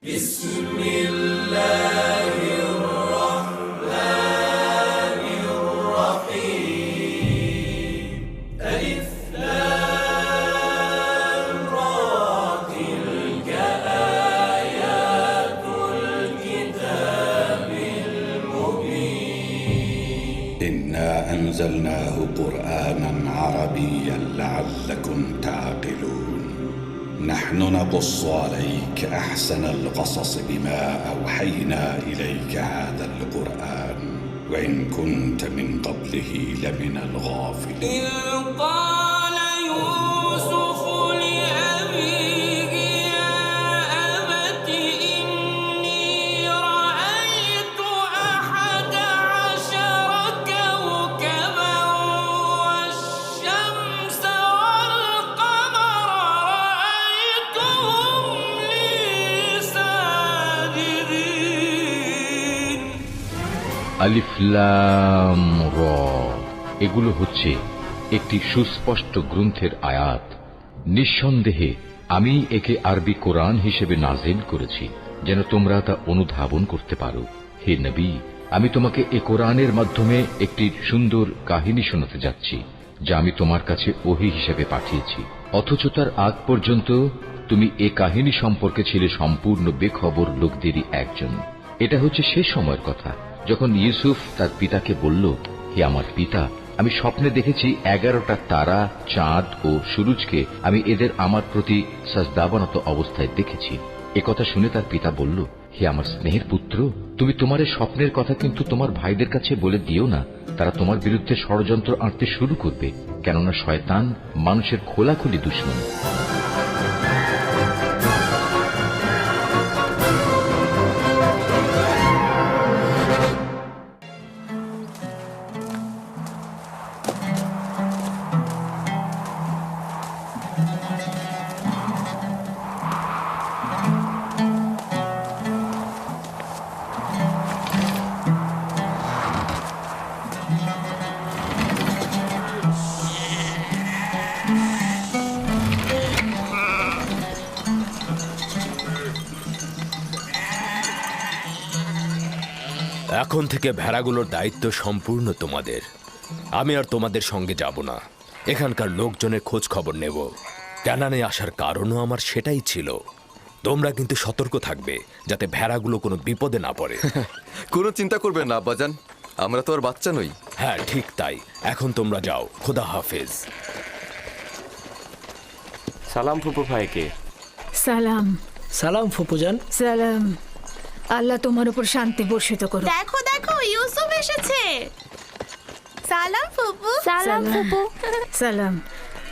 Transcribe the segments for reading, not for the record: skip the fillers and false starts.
إنا أنزلناه قرآنا عربيا لعلكم تعقلون نحن نقص عليك أحسن القصص بما أوحينا إليك هذا القرآن وإن كنت من قبله لمن الغافلين আলিফ লাম র, এগুলো হচ্ছে একটি সুস্পষ্ট গ্রন্থের আয়াত। নিঃসন্দেহে আমি একে আরবি কোরআন হিসেবে নাজিল করেছি যেন তোমরা তা অনুধাবন করতে পারো। হে নবী, আমি তোমাকে এ কোরআনের মাধ্যমে একটি সুন্দর কাহিনী শোনাতে যাচ্ছি যা আমি তোমার কাছে ওহী হিসেবে পাঠিয়েছি, অথচ তার আগ পর্যন্ত তুমি এ কাহিনী সম্পর্কে ছিলে সম্পূর্ণ বেখবর লোকদেরই একজন। এটা হচ্ছে সে সময়ের কথা যখন ইউসুফ তার পিতাকে বলল, হে আমার পিতা, আমি স্বপ্নে দেখেছি 11টা তারা, চাঁদ ও সূরজকে আমি এদের আমার প্রতি সাজদাবনত অবস্থায় দেখেছি। একথা শুনে তার পিতা বলল, হে আমার স্নেহের পুত্র, তুমি তোমার এই স্বপ্নের কথা কিন্তু তোমার ভাইদের কাছে বলে দিও না, তারা তোমার বিরুদ্ধে ষড়যন্ত্র আঁটতে শুরু করবে, কেননা শয়তান মানুষের খোলাখুলি দুশমন। এখন থেকে ভেড়াগুলোর দায়িত্ব সম্পূর্ণ তোমাদের। আমি আর তোমাদের সঙ্গে যাব না, এখানকার লোকজনের খোঁজ খবর নেব। কানানে আসার কারণও আমার সেটাই ছিল। তোমরা কিন্তু সতর্ক থাকবে যাতে ভেড়াগুলো কোনো বিপদে না পড়ে। কোনো চিন্তা করবেন না আব্বাজান, আমরা তো আর বাচ্চা নই। হ্যাঁ ঠিক তাই, এখন তোমরা যাও, খোদা হাফেজ। সালাম ফুপু ভাইকে। সালাম। সালাম ফুপুজান। সালাম। আল্লাহ তোমার উপর শান্তি বর্ষিত করুন। দেখো দেখো, ইউসুফ এসেছে। সালাম ফুপু। সালাম ফুপু। সালাম।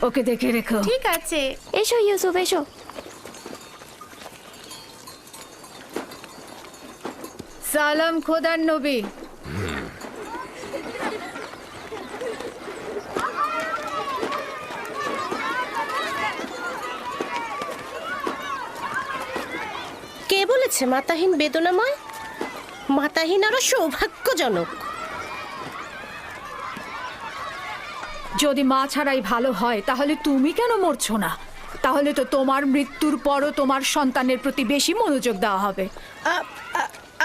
ওকে দেখে রেখো। ঠিক আছে। এসো ইউসুফ, এসো। সালাম খোদার নবী। কে বলেছে মাতাহীন বেদনাময়? মাতাহীন আরো সৌভাগ্যজনক। যদি মা ছাড়াই ভালো হয় তাহলে তুমি কেন মরছো না? তাহলে তো তোমার মৃত্যুর পরও তোমার সন্তানের প্রতি বেশি মনোযোগ দেওয়া হবে।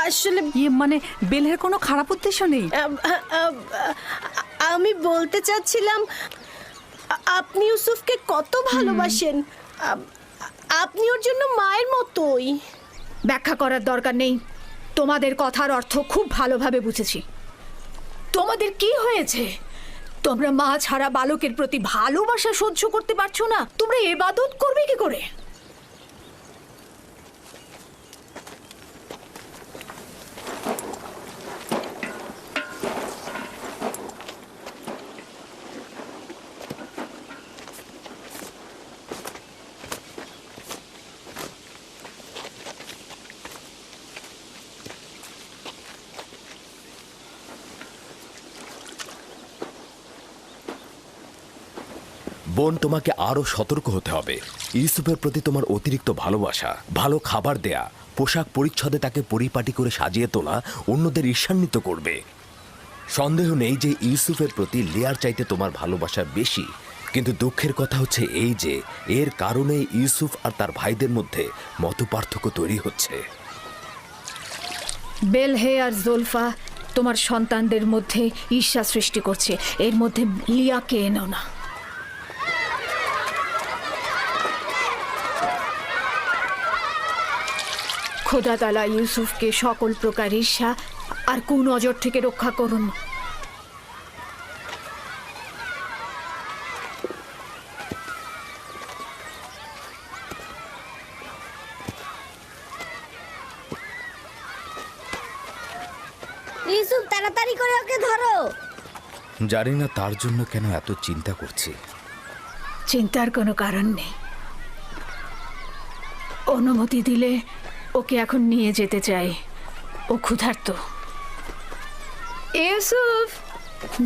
আসলে মানে বেলের কোনো খারাপ উদ্দেশ্য নেই। আমি বলতে চাচ্ছিলাম, আপনি ইউসুফকে কত ভালোবাসেন। আপনি ওর জন্য মায়ের মতোই। ব্যাখ্যা করার দরকার নেই, তোমাদের কথার অর্থ খুব ভালোভাবে বুঝেছি। তোমাদের কি হয়েছে? তোমরা মা ছাড়া বালকের প্রতি ভালোবাসা সহ্য করতে পারছো না? তোমরা ইবাদত করবে কি করে? বোন, তোমাকে আরো সতর্ক হতে হবে। ইউসুফের প্রতি তোমার অতিরিক্ত ভালোবাসা, ভালো খাবার দেয়া, পোশাক পরিচ্ছদে তাকে পরিপাটি করে সাজিয়ে তোলা অন্যদের ঈর্ষান্বিত করবে। সন্দেহ নেই যে ইউসুফের প্রতি লিয়ার চাইতে তোমার ভালোবাসা বেশি, কিন্তু দুঃখের কথা হচ্ছে এই যে এর কারণে ইউসুফ আর তার ভাইদের মধ্যে মতপার্থক্য তৈরি হচ্ছে। বেলহে আর জোলফা তোমার সন্তানদের মধ্যে ঈর্ষা সৃষ্টি করছে, এর মধ্যে লিয়াকে এনো না। খোদা তাআলা ইউসুফকে সকল প্রকার ঈর্ষা আর কুনজর থেকে রক্ষা করুন। ইউসুফ তাড়াতাড়ি করে ওকে ধরো। জানি না তার জন্য কেন এত চিন্তা করছি। চিন্তার কোনো কারণ নেই। অনুমতি দিলে ওকে এখন নিয়ে যেতে চাই, ও ক্ষুধার্ত। ইউসুফ,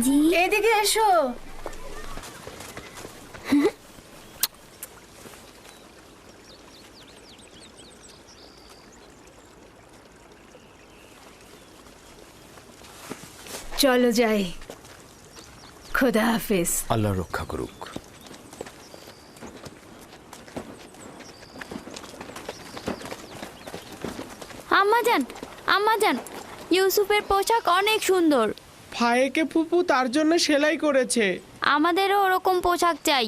জি এদিকে এসো। চলো যাই। খোদা হাফেজ। আল্লাহ রক্ষা করুক। আম্মাজান, আম্মাজান, ইউসুফের পোশাক অনেক সুন্দর। ভাইকে ফুপু তার জন্য সেলাই করেছে। আমাদেরও ওরকম পোশাক চাই।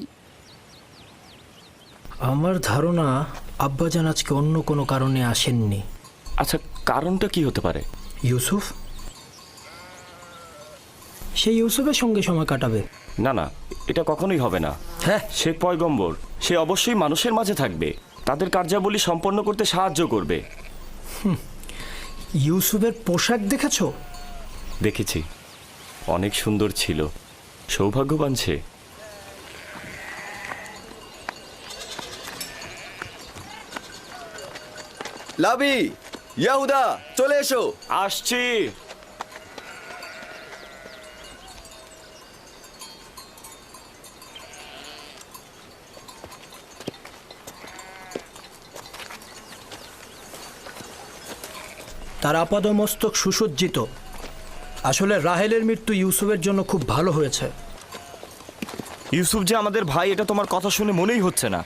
আমার ধারণা আব্বাজান আজকে অন্য কোনো কারণে আসেননি। আচ্ছা, কারণটা কি হতে পারে? ইউসুফ, সে ইউসুফের সঙ্গে সময় কাটাবে। না না, এটা কখনোই হবে না। হ্যাঁ, সে পয়গম্বর, সে অবশ্যই মানুষের মাঝে থাকবে, তাদের কার্যাবলী সম্পন্ন করতে সাহায্য করবে। ইউসুফের পোশাক দেখেছো? দেখেছি, অনেক সুন্দর ছিল। সৌভাগ্যবান সে। লাবি, ইয়াহুদা, চলে এসো। আসছি। তার আপাদমস্তক সুসজ্জিত। আসলে রাহেলের মৃত্যু ইউসুফের জন্য খুব ভালো হয়েছে। ইউসুফ যে আমাদের ভাই, এটা তোমার কথা শুনে মনেই হচ্ছে না।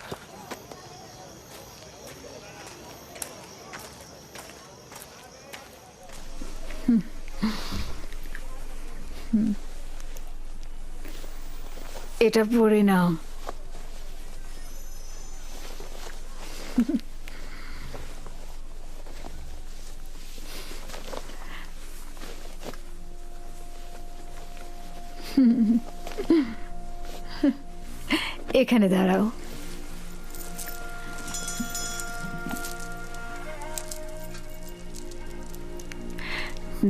এটা পড়ে নাও। এখানে দাঁড়াও।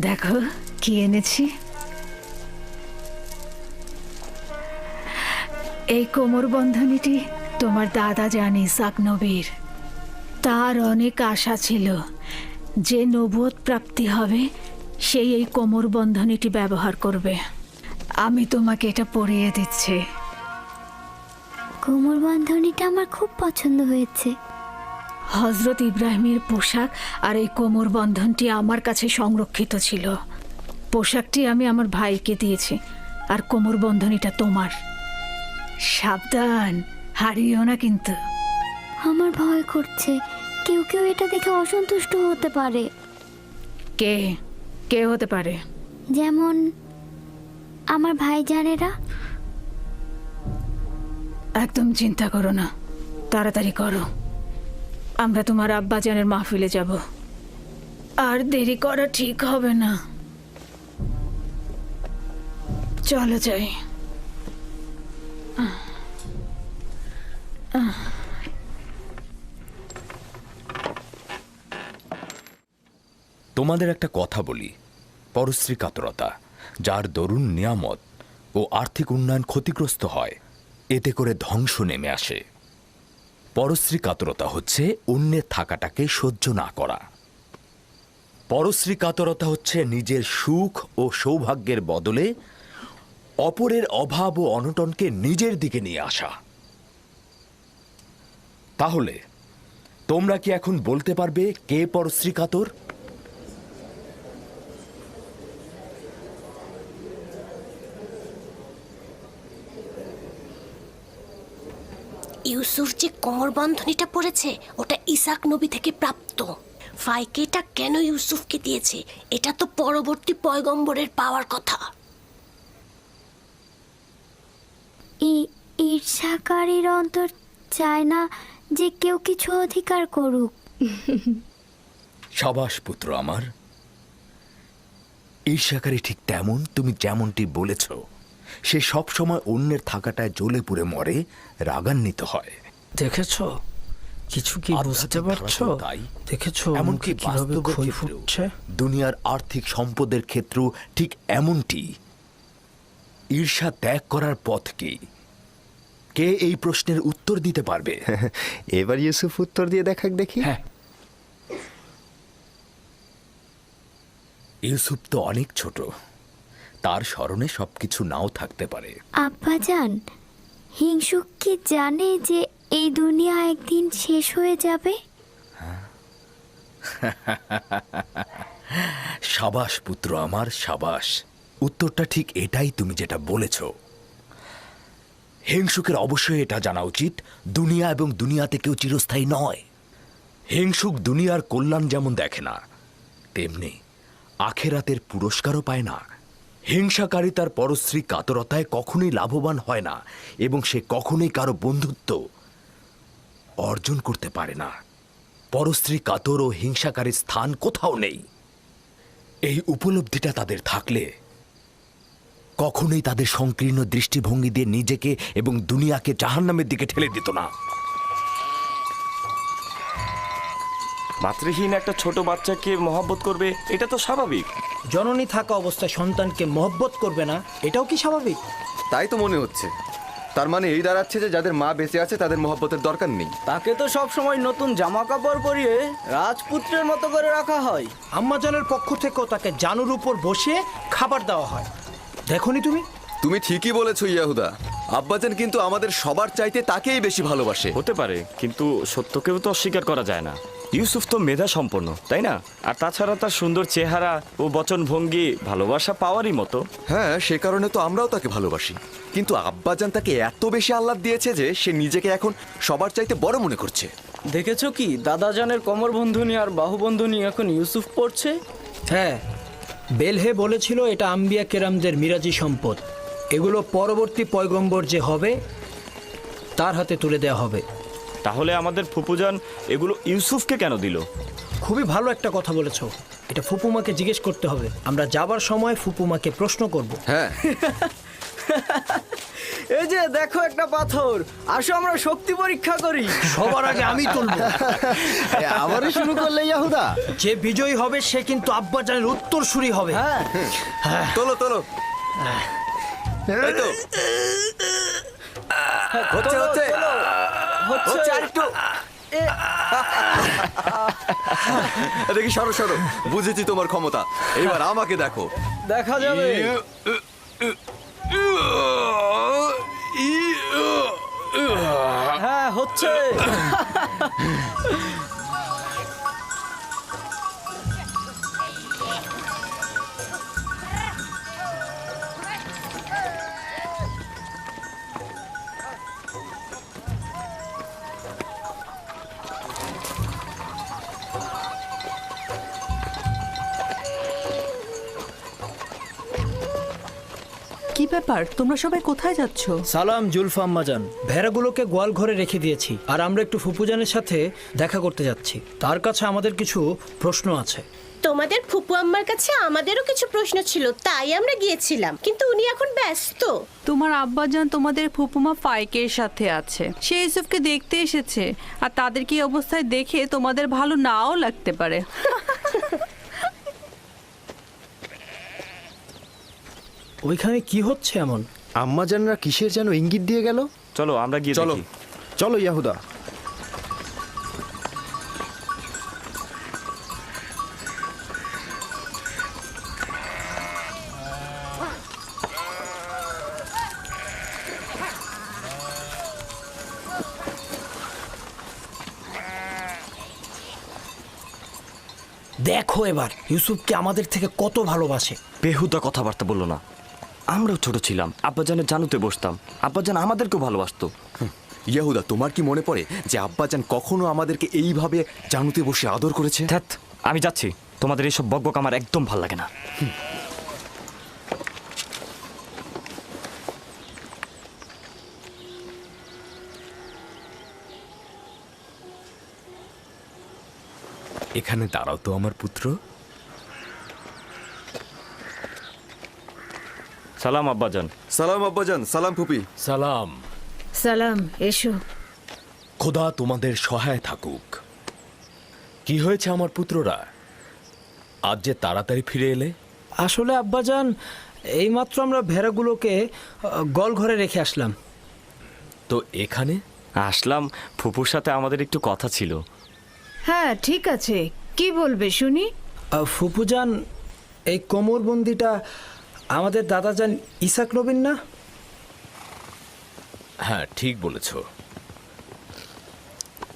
দেখো কি এনেছি। এই কোমর বন্ধনীটি তোমার দাদা জান ইসাক নবীর। তার অনেক আশা ছিল যে নবুয়ত প্রাপ্তি হবে সেই এই কোমর বন্ধনীটি ব্যবহার করবে। আমি তোমাকে এটা পরিয়ে দিচ্ছি। কোমর বন্ধনীটা আমার খুব পছন্দ হয়েছে। হজরত ইব্রাহিমের পোশাক আর এই কোমর বন্ধনটি আমার কাছে সংরক্ষিত ছিল। পোশাকটি আমি আমার ভাইকে দিয়েছি, আর কোমর বন্ধনীটা তোমার। সাবধান, হারিও না কিন্তু। আমার ভয় করছে, কেউ কেউ এটা দেখে অসন্তুষ্ট হতে পারে। কে কে হতে পারে? যেমন আমার ভাইজানেরা। একদম চিন্তা করো না, তাড়াতাড়ি করো। আমরা তোমার আব্বাজানের মাহফিলে যাব, আর দেরি করা ঠিক হবে না। চলো যাই। তোমাদের একটা কথা বলি, পরশ্রী কাতরতা, যার দরুন নিয়ামত ও আর্থিক উন্নয়ন ক্ষতিগ্রস্ত হয়, এতে করে ধ্বংস নেমে আসে। পরশ্রী কাতরতা হচ্ছে অন্যের থাকাটাকে সহ্য না করা। পরশ্রী কাতরতা হচ্ছে নিজের সুখ ও সৌভাগ্যের বদলে অপরের অভাব ও অনটনকে নিজের দিকে নিয়ে আসা। তাহলে তোমরা কি এখন বলতে পারবে কে পরশ্রী কাতর? ইউসুফ যে কোমর বন্ধনীটা পড়েছে ওটা ইসাক নবী থেকে প্রাপ্ত। ফাইকেটা কেন ইউসুফকে দিয়েছে? এটা তো পরবর্তী পয়গম্বরের পাওয়ার কথা। ঈর্ষাকারীর অন্তর চায় না যে কেউ কিছু অধিকার করুক। সাবাস পুত্র আমার। ঈর্ষাকারী ঠিক তেমন, তুমি যেমনটি বলেছ। সে সব সময় অন্যের থাকাটায় জ্বলে পুড়ে মরে, রাগান্বিত হয়। দেখেছো কিছু কি বুঝতে আধ্যাত্মিক পারছো? ধারণা তাই। দেখেছো এমনকি এমনকি কিভাবে বাস্তবের ক্ষয় ক্ষেত্রেও, ফুটছে। দুনিয়ার আর্থিক সম্পদের ক্ষেত্রেও ঠিক এমনটি। ঈর্ষা ত্যাগ করার পথ কি? কে এই প্রশ্নের উত্তর দিতে পারবে? এবার ইউসুফ উত্তর দিয়ে দেখাক দেখি। হ্যাঁ, ইউসুফ তো অনেক ছোট, তার স্মরণে সবকিছু নাও থাকতে পারে। আব্বাজান, হিংসুক কি জানে যে এই দুনিয়া একদিন শেষ হয়ে যাবে? সাবাস পুত্র আমার, সাবাস। উত্তরটা ঠিক এটাই, তুমি যেটা বলেছ। হিংসুকের অবশ্যই এটা জানা উচিত, দুনিয়া এবং দুনিয়াতে কেউ চিরস্থায়ী নয়। হিংসুক দুনিয়ার কল্যাণ যেমন দেখে না, তেমনি আখেরাতের পুরস্কারও পায় না। হিংসাকারী তার পরশ্রী কাতরতায় কখনোই লাভবান হয় না, এবং সে কখনোই কারো বন্ধুত্ব অর্জন করতে পারে না। পরশ্রী কাতর ও হিংসাকারীর স্থান কোথাও নেই। এই উপলব্ধিটা তাদের থাকলে কখনোই তাদের সংকীর্ণ দৃষ্টিভঙ্গি দিয়ে নিজেকে এবং দুনিয়াকে জাহান্নামের দিকে ঠেলে দিত না। মাতৃহীন একটা ছোট বাচ্চাকে মহব্বত করবে, এটা তো স্বাভাবিক। জননী থাকা অবস্থায় সন্তানকে মহব্বত করবে না, এটাও কি স্বাভাবিক? তাই তো মনে হচ্ছে। তার মানে এই দাঁড়াচ্ছে যে যাদের মা বেঁচে আছে তাদের মহব্বতের দরকার নেই। তাকে তো সব সময় নতুন জামা কাপড় পরিয়ে রাজপুত্রের মতো করে রাখা হয়। আম্মাজানের পক্ষ থেকেও তাকে জানুর উপর বসিয়ে খাবার দেওয়া হয়। দেখোনি তুমি? তুমি ঠিকই বলেছো ইয়াহুদা। আব্বাজান কিন্তু আমাদের সবার চাইতে তাকেই বেশি ভালোবাসে। হতে পারে, কিন্তু সত্যকেও তো অস্বীকার করা যায় না। ইউসুফ তো মেধা সম্পন্ন, তাই না? আর তাছাড়া তার সুন্দর চেহারা ও বচনভঙ্গি ভালোবাসা পাওয়ারই মতো। হ্যাঁ, সে কারণে তো আমরাও তাকে ভালোবাসি। কিন্তু আব্বাজান তাকে এত বেশি আহ্লাদ দিয়েছে যে সে নিজেকে এখন সবার চাইতে বড় মনে করছে। দেখেছো কি, দাদাজানের কোমর বন্ধনী আর বাহু বন্ধনী এখন ইউসুফ পড়ছে। হ্যাঁ, বেলহে বলেছিল এটা আম্বিয়া কেরামদের মিরাজি সম্পদ। এগুলো পরবর্তী পয়গম্বর যে হবে তার হাতে তুলে দেওয়া হবে। তাহলে আমাদের ফুপুজান এগুলো ইউসুফকে কেন দিল? খুবই ভালো একটা কথা বলেছো। এটা ফুপুমাকে জিজ্ঞেস করতে হবে। আমরা যাবার সময় ফুপুমাকে প্রশ্ন করব। হ্যাঁ, এই যে দেখো একটা পাথর, আসো আমরা শক্তি পরীক্ষা করি। সবার আগে আমি তুলব। আবারও শুরু করলে ইয়াহুদা? যে বিজয়ী হবে সে কিন্তু আব্বাজানের উত্তরসূরি হবে। হ্যাঁ, তোলো তোলো। এই তো। হচ্ছে হচ্ছে হচ্ছে আরেকটু। দেখি, সরো সরো। বুঝেছি তোমার ক্ষমতা, এবার আমাকে দেখো। দেখা যাবে। হ্যাঁ, হচ্ছে। কি ব্যাপার, তোমরা সবাই কোথায় যাচ্ছ? সালাম জুলফা আম্মাজান। ভেড়াগুলোকে গোয়াল ঘরে রেখে দিয়েছি, আর আমরা একটু ফুপুজানের সাথে দেখা করতে যাচ্ছি। তার কাছে আমাদের কিছু প্রশ্ন আছে। তোমাদের ফুপু আম্মার কাছে আমাদেরও কিছু প্রশ্ন ছিল, তাই আমরা গিয়েছিলাম, কিন্তু উনি এখন ব্যস্ত। তোমার আব্বাজান তোমাদের ফুপুমা ফাইকের সাথে আছে। সে ইউসুফকে দেখতে এসেছে, আর তাদের কি অবস্থায় দেখে তোমাদের ভালো নাও লাগতে পারে। ওইখানে কি হচ্ছে এমন? আম্মাজানরা কিসের যেন ইঙ্গিত দিয়ে গেল। চলো আমরা গিয়ে চলো। দেখি। চলো ইয়াহুদা। দেখো এবার ইউসুফকে আমাদের থেকে কত ভালোবাসে। বেহুদা কথাবার্তা বললো না। আমরাও ছোট ছিলাম, আব্বাজানের জানুতে বসতাম, আব্বাজান আমাদেরকেও ভালোবাসতো। ইয়াহুদা, তোমার কি মনে পড়ে যে আব্বাজান কখনো আমাদেরকে এইভাবে জানুতে বসে আদর করেছে? ধ্যাৎ, আমি যাচ্ছি, তোমাদের এইসব বকবক আমার একদম ভাল লাগে না। এখানে দাঁড়াও তো আমার পুত্র। সালাম আব্বাজান। সালাম আব্বাজান, সালাম ফুপি। সালাম। সালাম, এসো। খোদা তোমাদের সহায় থাকুক। কি হয়েছে আমার পুত্ররা, আজ যে তাড়াতাড়ি ফিরে এলে? আসলে আব্বাজান, এইমাত্র আমরা ভেড়াগুলোকে গল ঘরে রেখে আসলাম। তো এখানে আসলাম, ফুপুর সাথে আমাদের একটু কথা ছিল। হ্যাঁ ঠিক আছে, কি বলবে শুনি। ফুপুজান, এই কোমরবন্দিটা আমাদের দাদাজান ইসাক নবীন না? হ্যাঁ ঠিক বলেছ,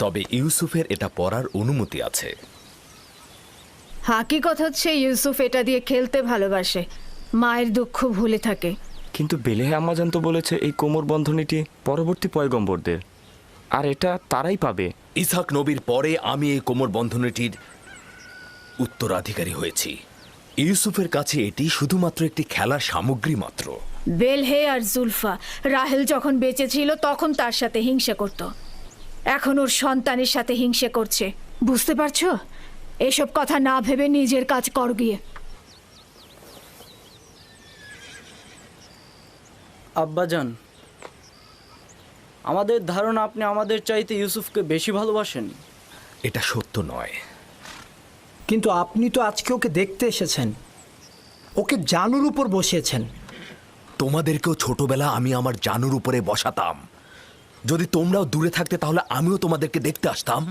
তবে ইউসুফের এটা পড়ার অনুমতি আছে। হাকিকত হচ্ছে ইউসুফ এটা দিয়ে খেলতে ভালোবাসে, মায়ের দুঃখ ভুলে থাকে। কিন্তু বেলেহে আম্মাজান তো বলেছে এই কোমর বন্ধনীটি পরবর্তী পয়গম্বরদের, আর এটা তারাই পাবে। ইসাক নবীর পরে আমি এই কোমর বন্ধনীটির উত্তরাধিকারী হয়েছি। ইউসুফের কাছে এটি শুধুমাত্র একটি খেলার সামগ্রী মাত্র। বেলহে আর জুলফা রাহেল যখন বেঁচে ছিল তখন তার সাথে হিংসা করত, এখন ওর সন্তানের সাথে হিংসা করছে। বুঝতে পারছো? এসব কথা না ভেবে নিজের কাজ কর গিয়ে। আব্বাজান, আমাদের ধারণা আপনি আমাদের চাইতে ইউসুফকে বেশি ভালোবাসেন। এটা সত্য নয়। কিন্তু আপনি তো আজকে ওকে দেখতে এসেছেন, ওকে জানুর উপর বসিয়েছেন। তোমাদেরকেও ছোটবেলা আমি আমার জানুর উপরে বসাতাম। যদি তোমরাও দূরে থাকতে তাহলে আমিও তোমাদেরকে দেখতে আসতাম।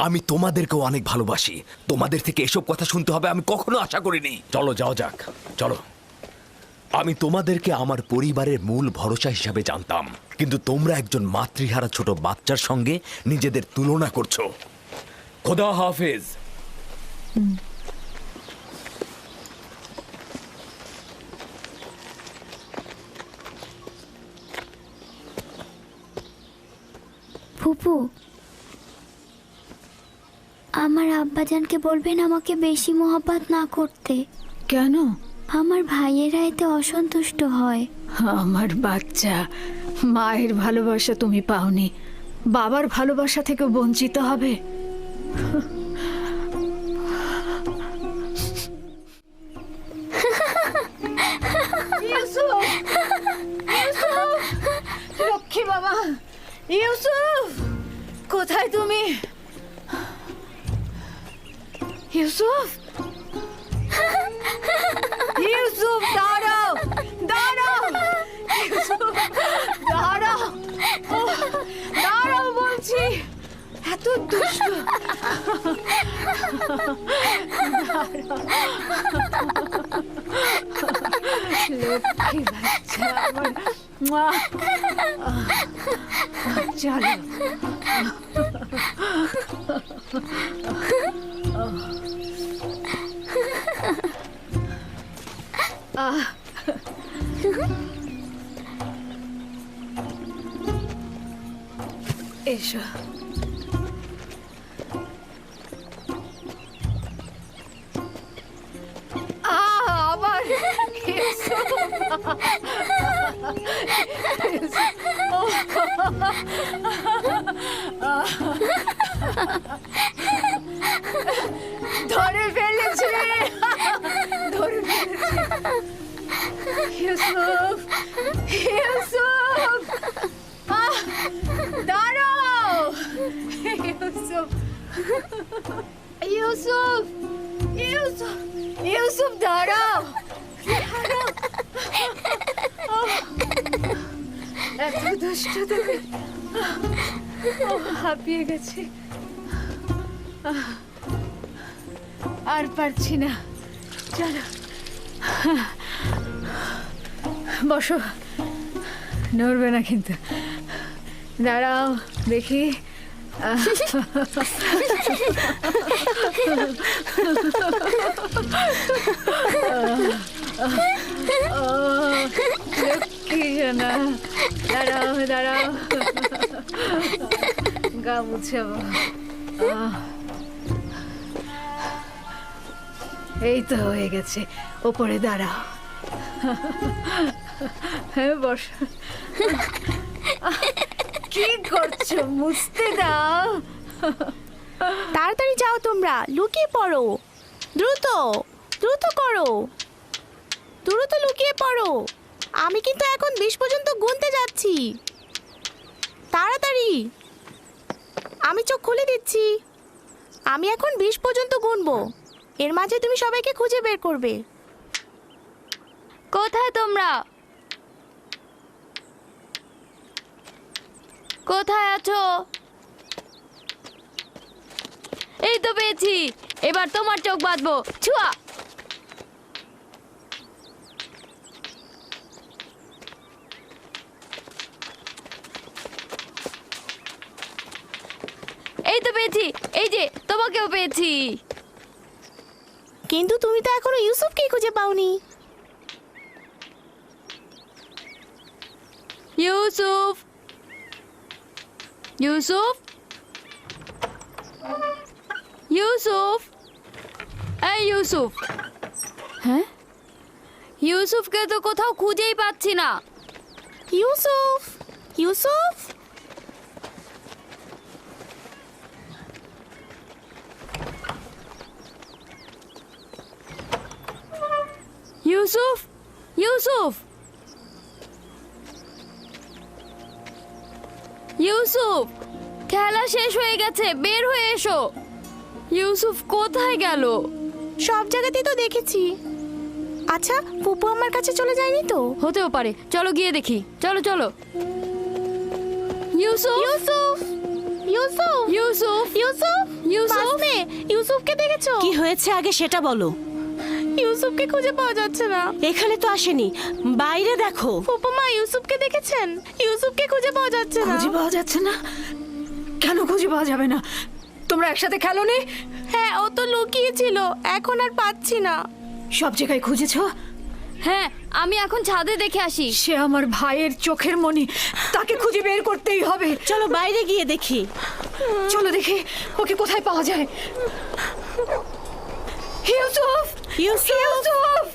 আমি তোমাদেরকেও অনেক ভালোবাসি। তোমাদের থেকে এসব কথা শুনতে হবে আমি কখনো আশা করিনি। চলো যাও যাক, চলো। আমি তোমাদেরকে আমার পরিবারের মূল ভরসা হিসাবে জানতাম, কিন্তু তোমরা একজন মাতৃহারা ছোট বাচ্চার সঙ্গে নিজেদের তুলনা করছো। খোদা হাফেজ। ফুপু, আমার আব্বাজানকে বলবেন আমাকে বেশি মহব্বত না করতে। কেন? আমার ভাইয়েরা এতে অসন্তুষ্ট হয়। আমার বাচ্চা, মায়ের ভালোবাসা তুমি পাওনি, বাবার ভালোবাসা থেকে বঞ্চিত হবে। লক্ষ্মী বাবা, ইউসুফ কোথায় তুমি? ইউসুফ, ইউসুফ দাঁড়াও, দাঁড়াও, ইউসুফ দাঁড়াও, দাঁড়াও বলছি। এত দুষ্ট। লক্ষ্মী বাচ্চা আমার। চলো। এসো। আবার ধরে ফেলেছে, ধরে ফেলেছে। ইউসুফ, ইউসুফ দাঁড়াও, ইউসুফ, ইউসুফ, ইউসুফ, ইউসুফ দাঁড়াও, দাঁড়াও। এত দুষ্ট তুমি। হাঁপিয়ে গেছে, আর পারছি না। চলো বসো, নড়বে না কিন্তু। দাঁড়াও দেখি। লক্ষ্মী জানা, দাঁড়াও দাঁড়াও, গা মুছাবো। এই তো হয়ে গেছে, ওপরে দাঁড়াও। হ্যাঁ বস। কি করছো? মুছতে দাও। তাড়াতাড়ি যাও তোমরা, লুকিয়ে পড়ো। দ্রুত দ্রুত করো, দ্রুত লুকিয়ে পড়ো। আমি কিন্তু এখন 20 পর্যন্ত গুনতে যাচ্ছি। তাড়াতাড়ি, আমি চোখ খুলে দিচ্ছি। আমি এখন 20 পর্যন্ত গুনবো, এর মাঝে তুমি সবাইকে খুঁজে বের করবে। কোথায় তোমরা? কোথায় আছো? এই তো পেয়েছি, এবার তোমার চোখ বাঁধবো। ছুয়া! এই তো পেয়েছি, এই যে তোমাকেও পেয়েছি। কিন্তু তুমি তো এখনো ইউসুফকে খুঁজে পাওনি। ইউসুফ, ইউসুফ, ইউসুফ, এই ইউসুফ। হ্যাঁ, ইউসুফকে তো কোথাও খুঁজেই পাচ্ছি না। ইউসুফ, ইউসুফ, ইউসুফ, ইউসুফ, ইউসুফ, খেলা শেষ হয়ে গেছে, বের হয়ে এসো। ইউসুফ কোথায় গেল? সব জায়গাতেই তো দেখেছি। আচ্ছা, পুপু আমার কাছে চলে যায়নি তো? হতেও পারে, চলো গিয়ে দেখি। চলো চলো। ইউসুফ, ইউসুফ, ইউসুফ, ইউসুফ, ইউসুফ, ইউসুফ, বাসনে, ইউসুফকে দেখেছো? কি হয়েছে আগে সেটা বলো। ইউসুফকে খুঁজে পাওয়া যাচ্ছে না। এখানে তো আসেনি, বাইরে দেখো। ফুপুমা, ইউসুফকে দেখেছেন? ইউসুফকে খুঁজে পাওয়া যাচ্ছে না। খুঁজে পাওয়া যাচ্ছে না? কেন খুঁজে পাওয়া যাবে না? তোমরা একসাথে খেলো নি? হ্যাঁ, ও তো লুকিয়েছিল, এখন আর পাচ্ছি না। সব জায়গায় খুঁজেছো? হ্যাঁ, আমি এখন ছাদে দেখে আসি। সে আমার ভাইয়ের চোখের মনি, তাকে খুঁজে বের করতেই হবে। চলো বাইরে গিয়ে দেখি। চলো দেখি ওকে কোথায় পাওয়া যায়। ইউসুফ, ইউসুফ, ইউসুফ,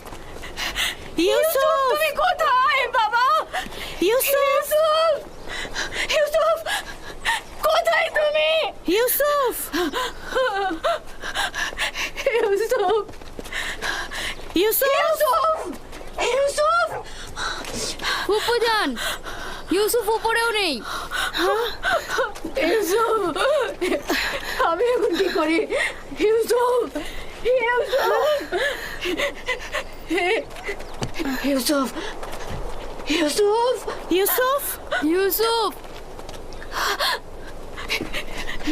ইউসুফ, তুমি কোথায় বাবা? ইউসুফ, ইউসুফ, কোথায় তুমি? ইউসুফ, ইউসুফ, ইউসুফ, ইউসুফ, ফুপুজান, ইউসুফ উপরেও নেই। ইউসুফ, আমি এখন কি করি? ইউসুফ, ইউসুফ, ইউসুফ, ইউসুফ, ইউসুফ,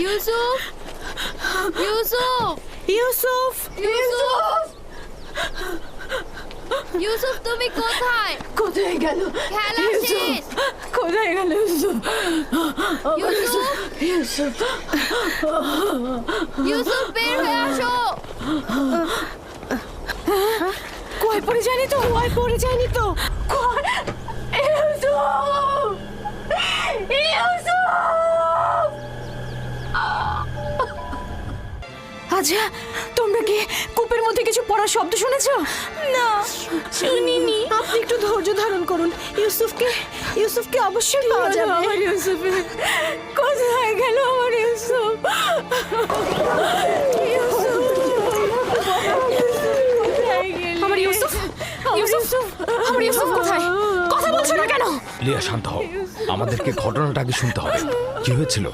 ইউসুফ, ইউসুফ, ইউসুফ, ইউসুফ, ইউসুফ, তুমি কোথায়? কোথায় গেল? খেলা শেষ। কোথায় গেল ইউসুফ? ইউসুফ, ইউসুফ, ইউসুফ, বের হয়ে আসো। কই পড়ে যায়নি তো? কই পড়ে যায়নি তো? ইউসুফ, ইউসুফ। আচ্ছা, তোমরা কি কূপের মধ্যে কিছু পড়ার শব্দ শুনেছো? না, শুনিনি। আপনি একটু ধৈর্য ধারণ করুন। ইউসুফকে অবশ্যই পাওয়া যাবে। আমার ইউসুফ কোথায় গেল? আমার ইউসুফ, আমার ইউসুফ, ইউসুফ, আমার ইউসুফ কোথায়? কথা বলছো না কেন? লিয়া, শান্ত হও। আমাদেরকে ঘটনাটা আগে শুনতে হবে। কি হয়েছিল?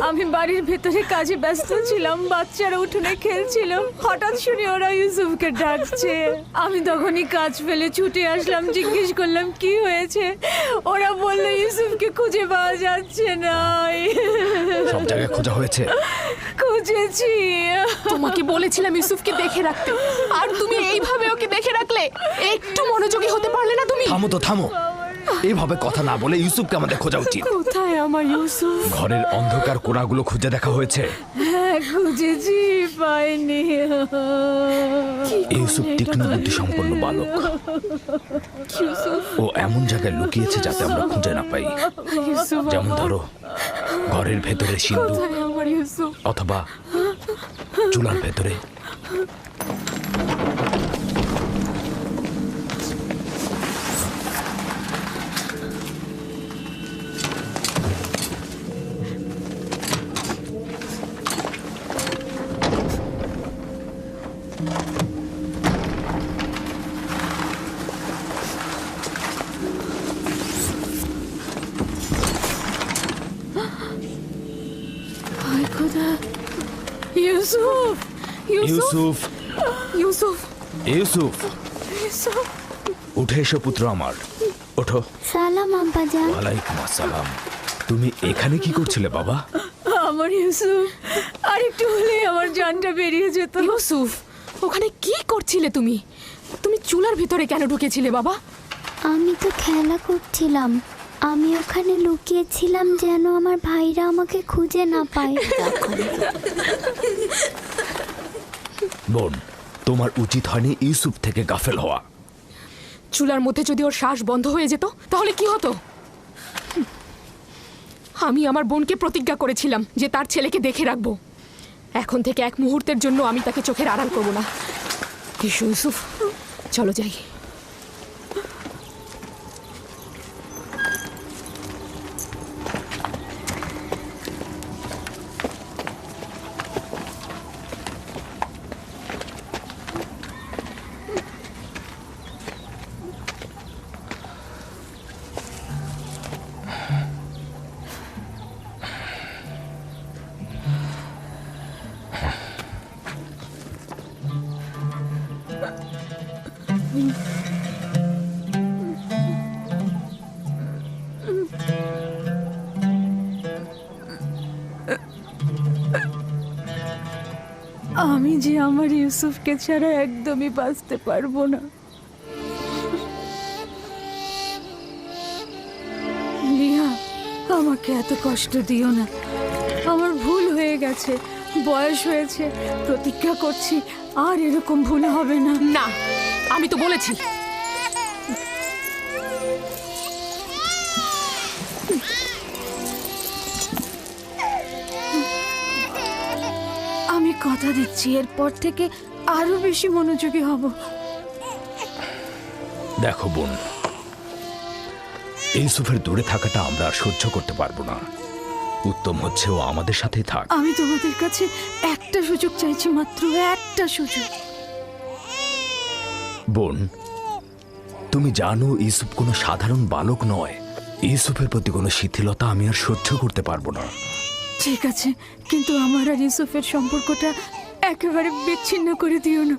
আমি বাড়ির ভেতরে কাজে ব্যস্ত ছিলাম, বাচ্চারা উঠোনে খেলছিল। হঠাৎ শুনি ওরা ইউসুফকে ডাকছে। আমি তখনই কাজ ফেলে ছুটে আসলাম, জিজ্ঞেস করলাম কি হয়েছে। ওরা বললো ইউসুফকে খুঁজে পাওয়া যাচ্ছে না। সব জায়গায় খোঁজা হয়েছে? খুঁজেছি। তোমাকে বলেছিলাম ইউসুফকে দেখে রাখতে, আর তুমি এইভাবে ওকে দেখে রাখলে। একটু মনোযোগী হতে পারলে না তুমি? থামো তো, থামো। এইভাবে কথা না বলে ইউসুফকে আমাদের খোঁজা উচিত। কোথায় আমার ইউসুফ? ঘরের অন্ধকার কোণাগুলো খুঁজে দেখা হয়েছে? হ্যাঁ, খুঁজেছি, পাইনি। ইউসুফ তীক্ষ্ণ বুদ্ধি সম্পন্ন বালক। ও এমন জায়গায় লুকিয়েছে যাতে আমরা খুঁজে না পাই। যেমন ধরো, ঘরের ভেতরে সিন্ধু, আমার ইউসুফ, অথবা চুলার ভেতরে। ইউসুফ ইউসুফ ইউসুফ ইউসুফ উঠে এসো পুত্র আমার, ওঠো। সালাম আব্বাজান। ওয়ালাইকুম আসসালাম। তুমি এখানে কি করছিলে বাবা? আমার ইউসুফ, আর একটু হলেই আমার জানটা বেরিয়ে যেত। ইউসুফ, ওখানে কি করছিলে তুমি? তুমি চুলার ভিতরে কেন ঢুকেছিলে বাবা? আমি তো খেলা করছিলাম। আমি ওখানে লুকিয়েছিলাম যেন আমার ভাইরা আমাকে খুঁজে না পায়। বোন, তোমার উচিত হয়নি ইউসুফ থেকে গাফেল হওয়া। চুলার মধ্যে যদি ওর শ্বাস বন্ধ হয়ে যেত তাহলে কি হতো? আমি আমার বোনকে প্রতিজ্ঞা করেছিলাম যে তার ছেলেকে দেখে রাখবো। এখন থেকে এক মুহূর্তের জন্য আমি তাকে চোখের আড়াল করবো না। এসো ইউসুফ, চলো যাই। আমি যে আমার ইউসুফকে ছাড়া একদমই বাঁচতে পারবো না। লিয়া, আমাকে এত কষ্ট দিও না। আমার ভুল হয়ে গেছে, বয়স হয়েছে, প্রতিজ্ঞা করছি আর এরকম ভুল হবে না। না, আমি তো বলেছি। আমি কথা দিচ্ছি এরপর থেকে আরো বেশি মনোযোগী হব। দেখো বোন, ইউসুফের দূরে থাকাটা আমরা আর সহ্য করতে পারবো না। উত্তম হচ্ছে ও আমাদের সাথেই থাক। আমি তোমাদের কাছে একটা সুযোগ চাইছি, মাত্র একটা সুযোগ। বোন, তুমি জানো ইউসুফ কোনো সাধারণ বালক নয়। ইউসুফের প্রতি কোনো শিথিলতা আমি আর সহ্য করতে পারবো না। ঠিক আছে, কিন্তু আমার আর ইউসুফের সম্পর্কটা একেবারে বিচ্ছিন্ন করে দিও না।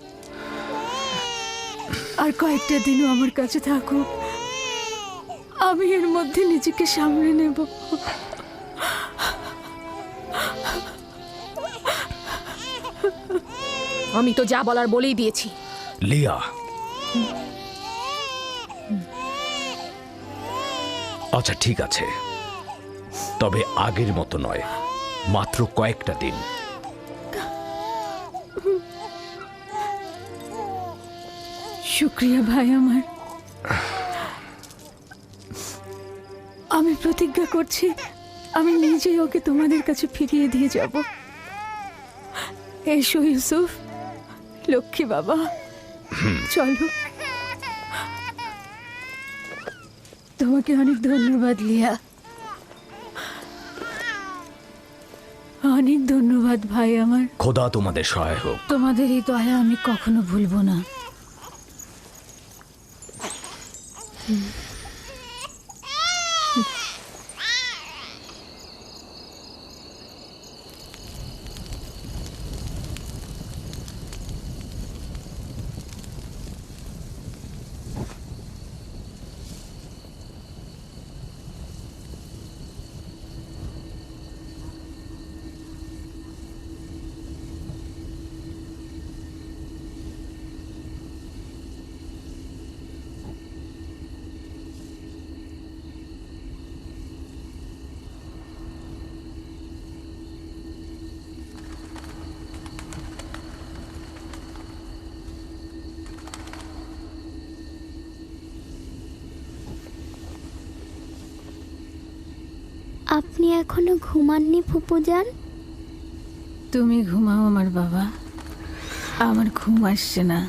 আর কয়েকটা দিনও আমার কাছে থাকুক, আমি এর মধ্যে নিজেকে সামলে নেব। আমি তো যা বলার বলেই দিয়েছি। লিয়া, আচ্ছা ঠিক আছে, তবে আগের মতো নয়, মাত্র কয়েকটা দিন। শুক্রিয়া ভাই আমার। আমি প্রতিজ্ঞা করছি আমি নিজেই ওকে তোমাদের কাছে ফিরিয়ে দিয়ে যাব। এসো ইউসুফ, লক্ষ্মী বাবা, চলো। তোমাকে অনেক ধন্যবাদ লিয়া, অনেক ধন্যবাদ ভাই আমার। খোদা তোমাদের সহায় হোক। তোমাদের এই দয়া আমি কখনো ভুলবো না। আপনি এখনো ঘুমাননি ফুপুজান? তুমি ঘুমাও আমার বাবা, আমার ঘুম আসছে না।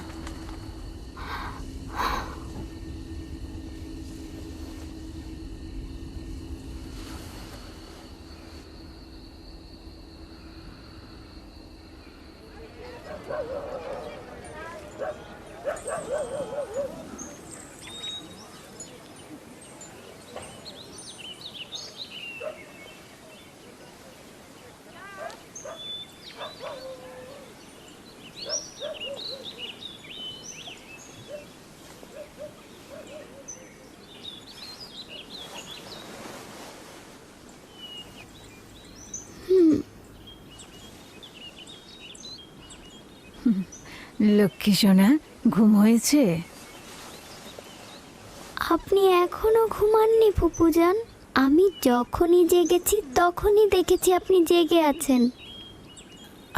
লক্ষ্মী সোনা, ঘুম হয়েছে? আপনি এখনো ঘুমাননি ফুপুজান? আমি যখনই জেগেছি তখনই দেখেছি আপনি জেগে আছেন।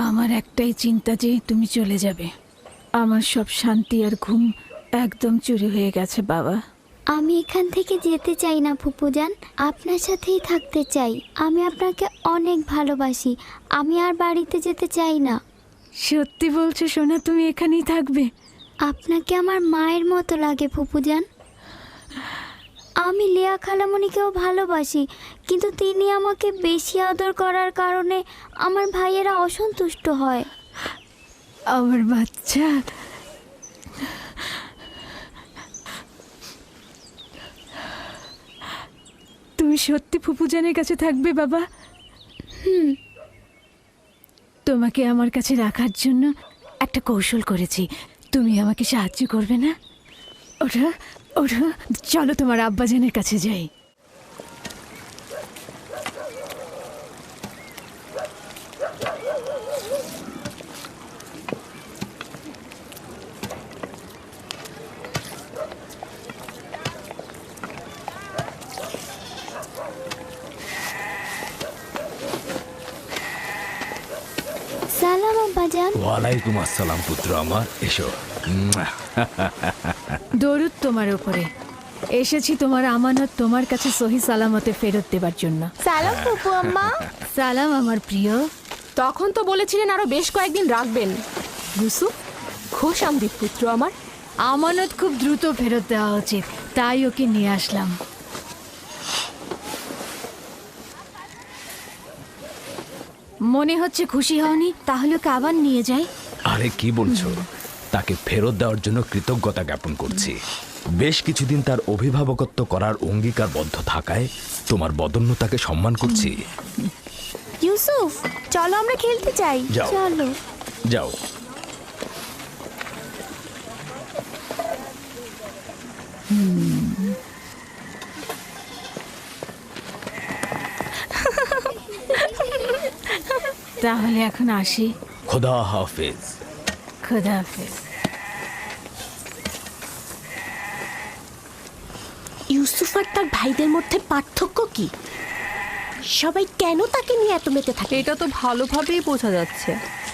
আমার একটাই চিন্তা যে তুমি চলে যাবে। আমার সব শান্তি আর ঘুম একদম চুরি হয়ে গেছে বাবা। আমি এখান থেকে যেতে চাই না ফুপুজান, আপনার সাথেই থাকতে চাই। আমি আপনাকে অনেক ভালোবাসি, আমি আর বাড়িতে যেতে চাই না। সত্যি বলছো সোনা, তুমি এখানেই থাকবে? আপনাকে আমার মায়ের মতো লাগে ফুপুজান। আমি লিয়া খালামণিকেও ভালোবাসি, কিন্তু তিনি আমাকে বেশি আদর করার কারণে আমার ভাইয়েরা অসন্তুষ্ট হয়। আমার বাচ্চা, তুমি সত্যি ফুপুজানের কাছে থাকবে বাবা? তোমাকে আমার কাছে রাখার জন্য একটা কৌশল করেছি, তুমি আমাকে সাহায্য করবে না? ওঠো ওঠো, চলো তোমার আব্বাজানের কাছে যাই। সালাম আব্বাজান। ওয়ালাইকুম আসসালাম পুত্র আমার, এসো। দরুদ তোমার উপরে। এসেছি তোমার আমানত তোমার কাছে সহি সালামতে ফেরত দেবার জন্য। সালাম ফুপু আম্মা। সালাম আমার প্রিয়। তখন তো বলেছিলেন আরো বেশ কয়েকদিন রাখবেন। ইউসুফ, খুশ আমদিদ পুত্র আমার। আমানত খুব দ্রুত ফেরত দেওয়া উচিত, তাই ওকে নিয়ে আসলাম। মনে হচ্ছে খুশি হওনি, তাহলে ওকে আবার নিয়ে যাই। আরে কি বলছো? তাকে ফেরত দেওয়ার জন্য কৃতজ্ঞতা জ্ঞাপন করছি। বেশ কিছুদিন তার অভিভাবকত্ব করার অঙ্গীকারবদ্ধ থাকায় তোমার বদন্যতাকে সম্মান করছি। ইউসুফ, চলো আমরা খেলতে চাই। যাও। চলো। যাও। তাহলে এখন আসি। খোদা হাফেজ। খোদা হাফেজ। ইউসুফ আর তার ভাইদের মধ্যে পার্থক্য কি? সবাই কেন তাকে নিয়ে এত মেতে থাকে? এটা তো ভালোভাবেই বোঝা যাচ্ছে।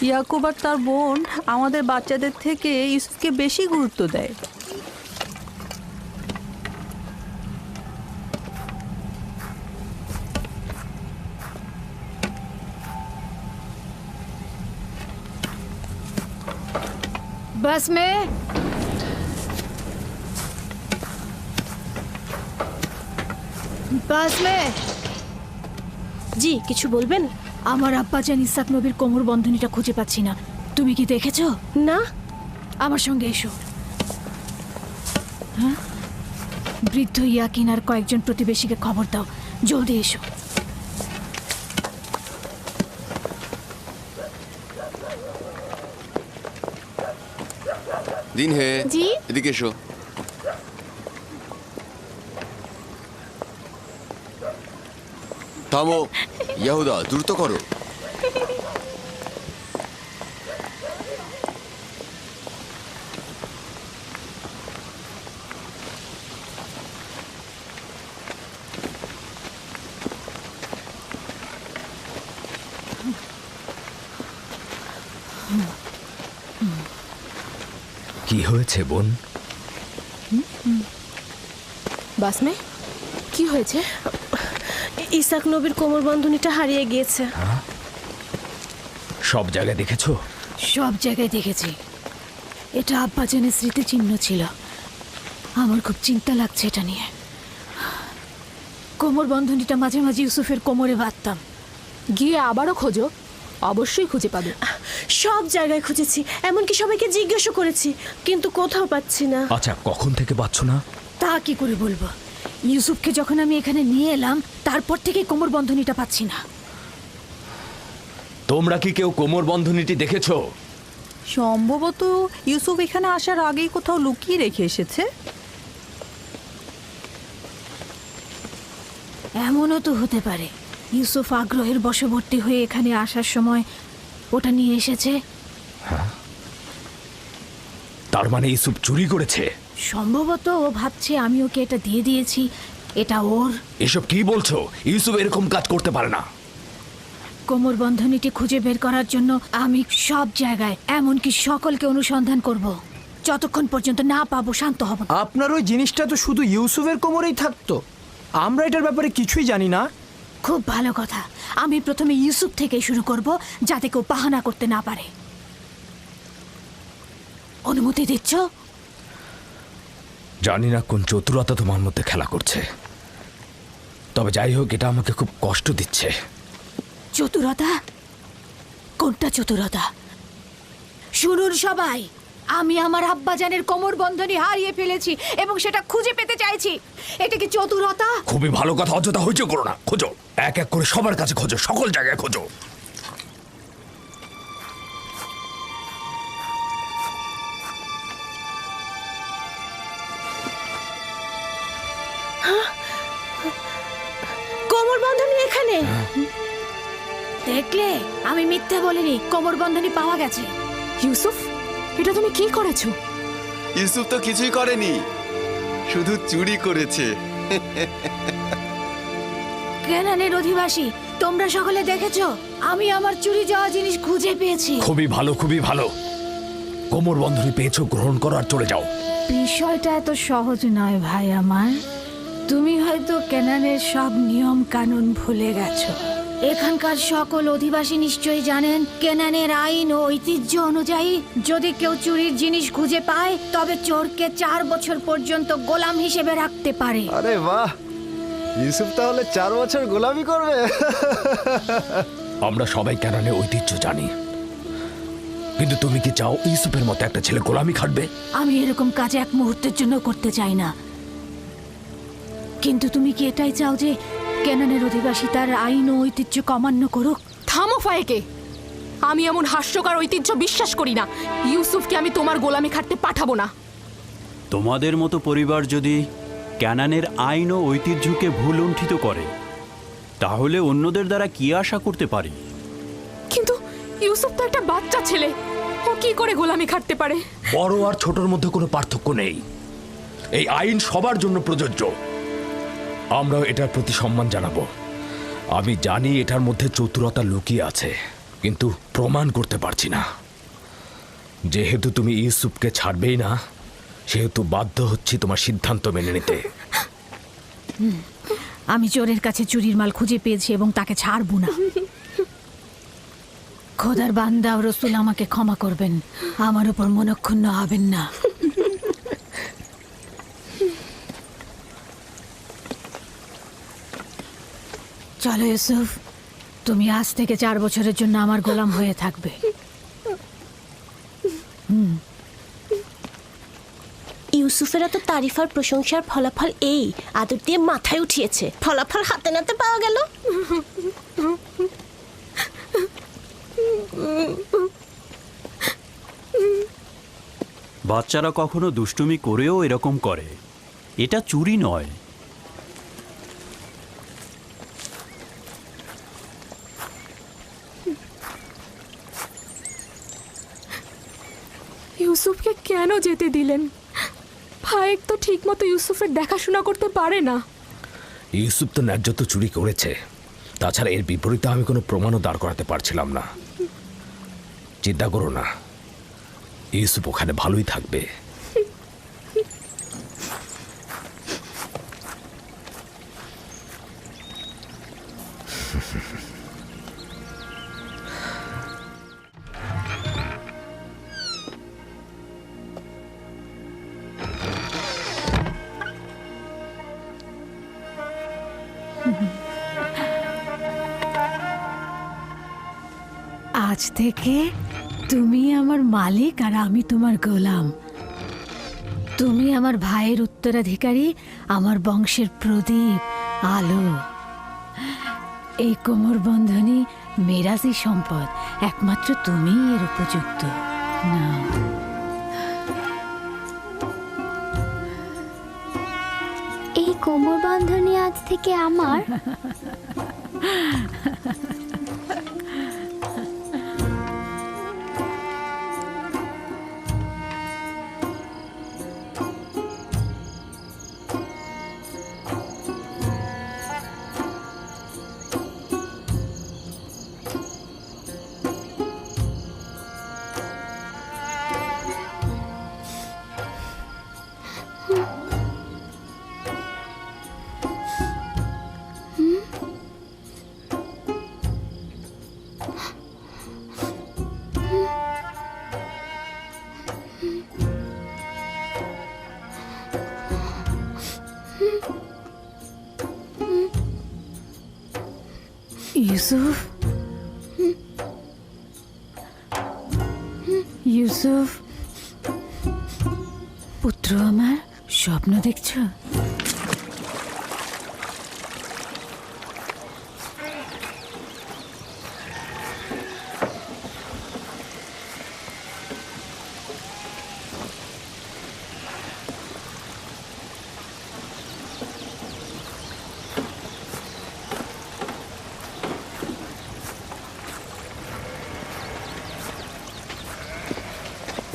ইয়াকুব আর তার বোন আমাদের বাচ্চাদের থেকে ইউসুফকে বেশি গুরুত্ব দেয়। बस में बस में জি, কিছু বলবেন? আমার আব্বাজান ইসাক নবীর কোমর বন্ধনীটা খুঁজে পাচ্ছি না। তুমি কি দেখেছো? না। আমার সঙ্গে এসো। হ্যাঁ, বৃদ্ধ ইয়াকিন আর কয়েকজন প্রতিবেশীকে খবর দাও, জলদি এসো। দিন হে। জি। এদিকে এসো। থামো ইয়াহুদা, দ্রুত করো। কি হয়েছে বোন? বাসমে, কি হয়েছে? ইসাক নবীর কোমর বন্ধনীটা হারিয়ে গিয়েছে। সব জায়গায় দেখেছো? সব জায়গায় দেখেছি। এটা আব্বাজানের স্মৃতিচিহ্ন ছিল। আমার খুব চিন্তা লাগছে এটা নিয়ে। কোমর বন্ধনীটা মাঝে মাঝে ইউসুফের কোমরে বাঁধতাম। গিয়ে আবারও খোঁজো, অবশ্যই খুঁজে পাবে। সব জায়গায় খুঁজেছি, এমনকি সবাইকে জিজ্ঞাসা করেছি, কিন্তু কোথাও পাচ্ছি না। আচ্ছা, কখন থেকে পাচ্ছ না? তা কি করে বলবো? ইউসুফকে যখন আমি এখানে নিয়ে এলাম তারপর থেকে কোমর বন্ধনীটা পাচ্ছি না। তোমরা কি কেউ কোমর বন্ধনীটি দেখেছো? সম্ভবত ইউসুফ এখানে আসার আগেই কোথাও লুকিয়ে রেখে এসেছে। এমনও তো হতে পারে ইউসুফ আগ্রহের বশবর্তী হয়ে এখানে আসার সময় ওটা নিয়ে এসেছে। তার মানে ইউসুফ চুরি করেছে? সম্ভবত ও ভাবছে আমি ওকে এটা দিয়ে দিয়েছি, এটা ওর। এসব কি বলছো? ইউসুফ এরকম কাজ করতে পারে না। কোমর বন্ধনীটি খুঁজে বের করার জন্য আমি সব জায়গায়, এমনকি সকলকে অনুসন্ধান করব। যতক্ষণ পর্যন্ত না পাবো শান্ত হব না। আপনার ওই জিনিসটা তো শুধু ইউসুফের কোমরেই থাকতো, আমরা এটার ব্যাপারে কিছুই জানি না। খুব ভালো কথা। আমি প্রথমে ইউসুফ থেকে শুরু করব, যাতে কেউ বাহানা করতে না পারে। অনুমতি দিচ্ছ? জানি না কোন চতুরতা তোমার মধ্যে খেলা করছে, তবে যাই হোক এটা আমাকে খুব কষ্ট দিচ্ছে। চতুরতা? কোনটা চতুরতা? শুনুন সবাই, আমি আমার আব্বাজানের কোমর বন্ধনী হারিয়ে ফেলেছি এবং সেটা খুঁজে পেতে চাইছি। এটা কি চতুরতা? খুবই ভালো কথা, অযথা হইচই করো না। খোঁজো, এক এক করে সবার কাছে খোঁজো, সকল জায়গায় খোঁজো। কোমর বন্ধনী এখানে। দেখলে, আমি মিথ্যে বলিনি, কোমর বন্ধনী পাওয়া গেছে। ইউসুফ, এটা তুমি কি করেছো? ইউসুফ তো কিছুই করেনি, শুধু চুরি করেছে। কেনানের অধিবাসী, তোমরা সকলে দেখেছো আমি আমার চুরি যাওয়া জিনিস খুঁজে পেয়েছি। খুবই ভালো, খুবই ভালো। কোমর বন্ধনী পেয়েছো, গ্রহণ করো আর চলে যাও। বিষয়টা এত সহজ নয় ভাই আমার। তুমি হয়তো কেনানের সব নিয়ম কানুন ভুলে গেছো। এখানকার সকল অধিবাসী নিশ্চয়ই জানেন কেনানের আইন ও ঐতিহ্য অনুযায়ী যদি কেউ চুরির জিনিস খুঁজে পায় তবে চোরকে 4 বছর পর্যন্ত গোলাম হিসেবে রাখতে পারে। আরে বাহ, ইউসুফ তাহলে 4 বছর গোলামি করবে। আমরা সবাই কেনানের ঐতিহ্য জানি, কিন্তু তুমি কি চাও ইউসুফের মতো একটা ছেলে গোলামি খাটবে? আমি এরকম কাজ এক মুহূর্তের জন্য করতে চাই না, কিন্তু তুমি কি এটাই চাও যে কেনানের অধিবাসী তার আইন ও ঐতিহ্য অমান্য করুক? থামো ফায়েকে, আমি এমন হাস্যকর ঐতিহ্য বিশ্বাস করি না। ইউসুফকে আমি তোমার গোলামি খাটতে পাঠাবো না। তোমাদের মতো পরিবার যদি ক্যানানের আইন ও ঐতিহ্যকে ভুল লুণ্ঠিত করে, তাহলে অন্যদের দ্বারা কি আশা করতে পারি? কিন্তু ইউসুফ তো একটা বাচ্চা ছেলে, ও কি করে গোলামি খাটতে পারে? বড় আর ছোটর মধ্যে কোনো পার্থক্য নেই, এই আইন সবার জন্য প্রযোজ্য। আমরাও এটার প্রতি সম্মান জানাবো। আমি জানি এটার মধ্যে চতুরতা লুকিয়ে আছে, কিন্তু প্রমাণ করতে পারছি না। যেহেতু তুমি ইউসুফকে ছাড়বেই না, সেহেতু বাধ্য হচ্ছি তোমার সিদ্ধান্ত মেনে নিতে। আমি চোরের কাছে চুরির মাল খুঁজে পেয়েছি এবং তাকে ছাড়বো না। খোদার বান্দা ও রসুল আমাকে ক্ষমা করবেন, আমার উপর মনক্ষুণ্ণ হবেন না। চলো ইউসুফ, তুমি আজ থেকে 4 বছরের জন্য আমার গোলাম হয়ে থাকবে। ইউসুফের এত তারিফ আর প্রশংসার ফলাফল এই আদর দিয়ে মাথায় উঠিয়েছে। ফলাফল হাতে নাতে পাওয়া গেল। বাচ্চারা কখনো দুষ্টুমি করেও এরকম করে, এটা চুরি নয়। ইউসুফকে কেন যেতে দিলেন? ফায়েক তো ঠিক মতো ইউসুফের দেখাশোনা করতে পারে না। ইউসুফ তো ন্যায্য তো চুরি করেছে, তাছাড়া এর বিপরীতে আমি কোনো প্রমাণও দাঁড় করাতে পারছিলাম না। চিন্তা করো না, ইউসুফ ওখানে ভালোই থাকবে। আজ থেকে তুমি আমার মালিক আর আমি তোমার গোলাম। তুমি আমার ভাইয়ের উত্তরাধিকারী, আমার বংশের প্রদীপ, আলো। এই কোমর বন্ধনী মেরাজি সম্পদ, একমাত্র তুমিই এর উপযুক্ত। না, এই কোমর বন্ধনী আজ থেকে আমার। ইউসুফ, ইউসুফ, পুত্র আমার, স্বপ্ন দেখছো?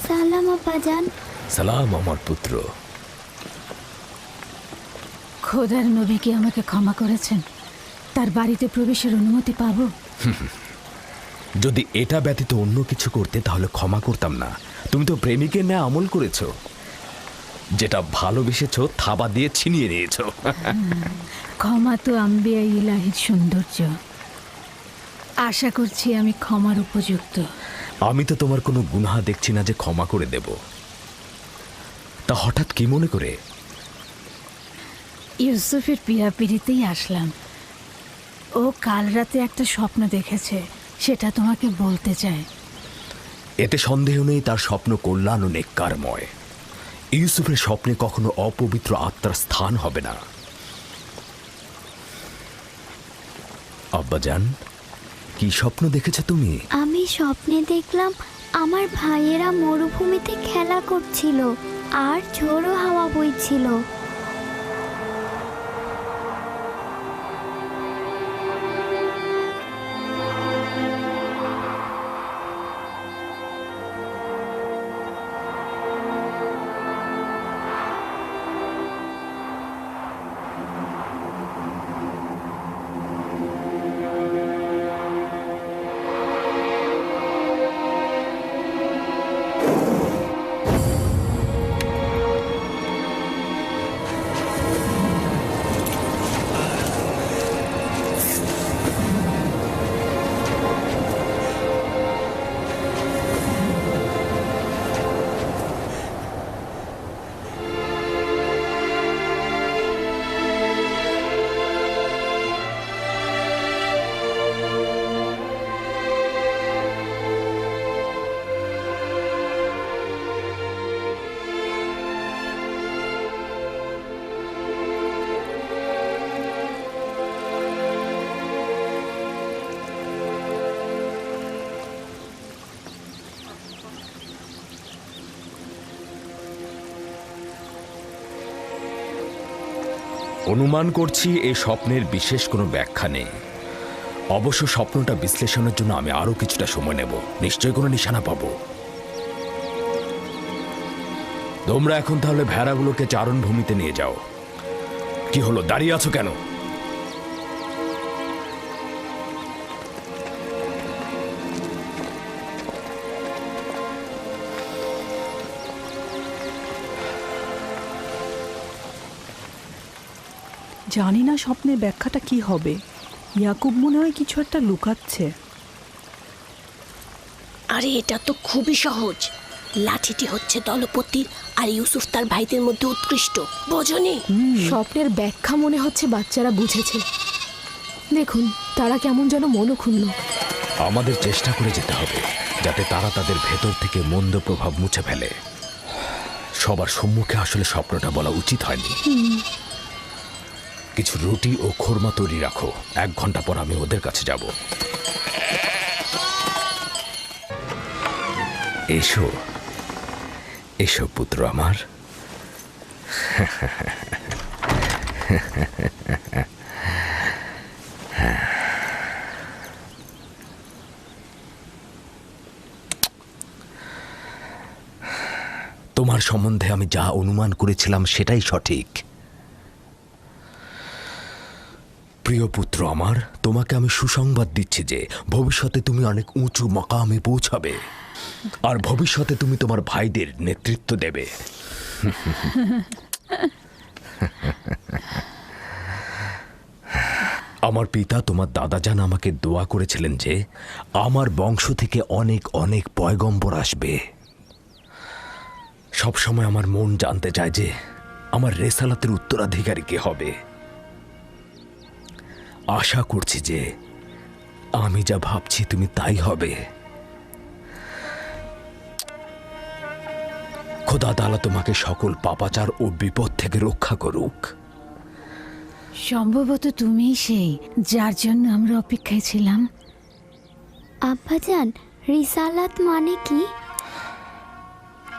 সালাম আব্বাজান। সালাম আমার পুত্র। খোদার নবী কি আমাকে ক্ষমা করেছেন? তার বাড়িতে প্রবেশের অনুমতি পাবো? যদি এটা ব্যতীত অন্য কিছু করতে তাহলে ক্ষমা করতাম না। তুমি তো প্রেমিকের ন্যায় আমল করেছো, যেটা ভালোবেসেছো থাবা দিয়ে ছিনিয়ে নিয়েছো। ক্ষমা তো আম্বিয়া ইলাহির সৌন্দর্য। আশা করছি আমি ক্ষমার উপযুক্ত। আমি তো তোমার কোনো গুনাহ দেখছি না যে ক্ষমা করে দেব। তা হঠাৎ কি মনে করে? ইউসুফের পিড়াপিড়িতেই আসলাম। ও কাল রাতে একটা স্বপ্ন দেখেছে, সেটা তোমাকে বলতে চায়। এতে সন্দেহ নেই তার স্বপ্ন কল্যাণ ও নেককারময়। ইউসুফের স্বপ্নে কখনো অপবিত্র আত্মার স্থান হবে না। আব্বাজান, কি স্বপ্ন দেখেছো তুমি? আমি স্বপ্নে দেখলাম আমার ভাইয়েরা মরুভূমিতে খেলা করছিল আর ঝোড়ো হাওয়া বইছিল। অনুমান করছি এই স্বপ্নের বিশেষ কোনো ব্যাখ্যা নেই। অবশ্য স্বপ্নটা বিশ্লেষণের জন্য আমি আরো কিছুটা সময় নেব। নিশ্চয়ই কোনো নিশানা পাবো। তোমরা এখন তাহলে ভেড়াগুলোকে চারণভূমিতে নিয়ে যাও। কি হলো, দাঁড়িয়ে আছো কেন? জানি না স্বপ্নের ব্যাখ্যাটা কি হবে। ইয়াকুব মনে হয় কিছু একটা লুকাচ্ছে। আরে এটা তো খুবই সহজ। লাঠিটি হচ্ছে দলপতি আর ইউসুফ তার ভাইদের মধ্যে উৎকৃষ্ট, বোঝনি? স্বপ্নের ব্যাখ্যা মনে হচ্ছে বাচ্চারা বুঝেছে। দেখুন তারা কেমন যেন মনক্ষুণ্ণ। আমাদের চেষ্টা করে যেতে হবে যাতে তারা তাদের ভেতর থেকে মন্দ প্রভাব মুছে ফেলে। সবার সম্মুখে আসলে স্বপ্নটা বলা উচিত হয়নি। কিছু রুটি ও খোরমা তৈরি রাখো, 1 ঘন্টা পর আমি ওদের কাছে যাব। এসো এসো পুত্র আমার। তোমার সম্বন্ধে আমি যা অনুমান করেছিলাম সেটাই সঠিক। প্রিয় পুত্র আমার, তোমাকে আমি সুসংবাদ দিচ্ছি যে ভবিষ্যতে তুমি অনেক উঁচু মাকামে পৌঁছাবে আর ভবিষ্যতে তুমি তোমার ভাইদের নেতৃত্ব দেবে। আমার পিতা তোমার দাদাজান আমাকে দোয়া করেছিলেন যে আমার বংশ থেকে অনেক অনেক পয়গম্বর আসবে। সবসময় আমার মন জানতে চায় যে আমার রেসালাতের উত্তরাধিকারী কে হবে। আশা করছি যে আমি যা ভাবছি তুমি তাই হবে। খোদা তাআলা তোমাকে সকল পাপাচার ও বিপদ থেকে রক্ষা করুক। সম্ভবত তুমিই সেই যার জন্য আমরা অপেক্ষায় ছিলাম। আব্বাজান, রিসালাত মানে কি?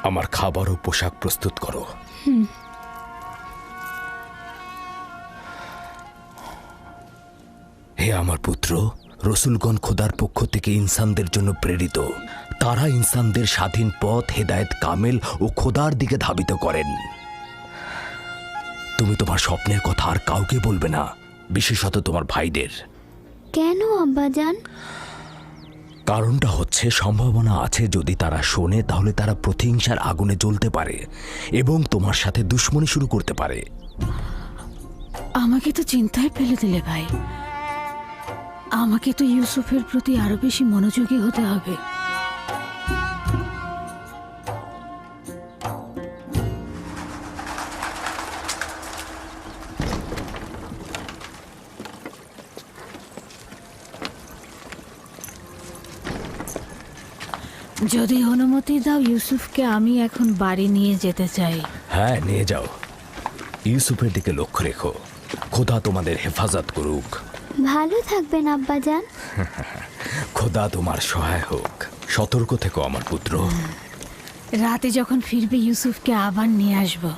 আমার খাবার ও পোশাক প্রস্তুত করো। হে আমার পুত্র, রসুলগণ খোদার পক্ষ থেকে ইনসানদের জন্য প্রেরিত। তারা ইনসানদের স্বাধীন পথ, হেদায়েত কামেল ও খোদার দিকে ধাবিত করেন। তুমি তোমার স্বপ্নের কথা আর কাউকে বলবে না, বিশেষত তোমার ভাইদের। কেন আব্বাজান? কারণটা হচ্ছে সম্ভাবনা আছে যদি তারা শোনে তাহলে তারা প্রতিহিংসার আগুনে জ্বলতে পারে এবং তোমার সাথে দুশ্মনী শুরু করতে পারে। আমাকে তো চিন্তায় ফেলে দিলে ভাই। আমাকে তো ইউসুফের প্রতি আরো বেশি মনোযোগী হতে হবে। যদি অনুমতি দাও ইউসুফকে আমি এখন বাড়ি নিয়ে যেতে চাই। হ্যাঁ, নিয়ে যাও। ইউসুফের দিকে লক্ষ্য রেখো। খোদা তোমাদের হেফাজত করুক। ভালো থাকবেন আব্বাজান। খোদা তোমার সহায় হোক। সতর্ক থেকো আমার পুত্র। রাতে যখন ফিরবে ইউসুফকে আবার নিয়ে আসবো।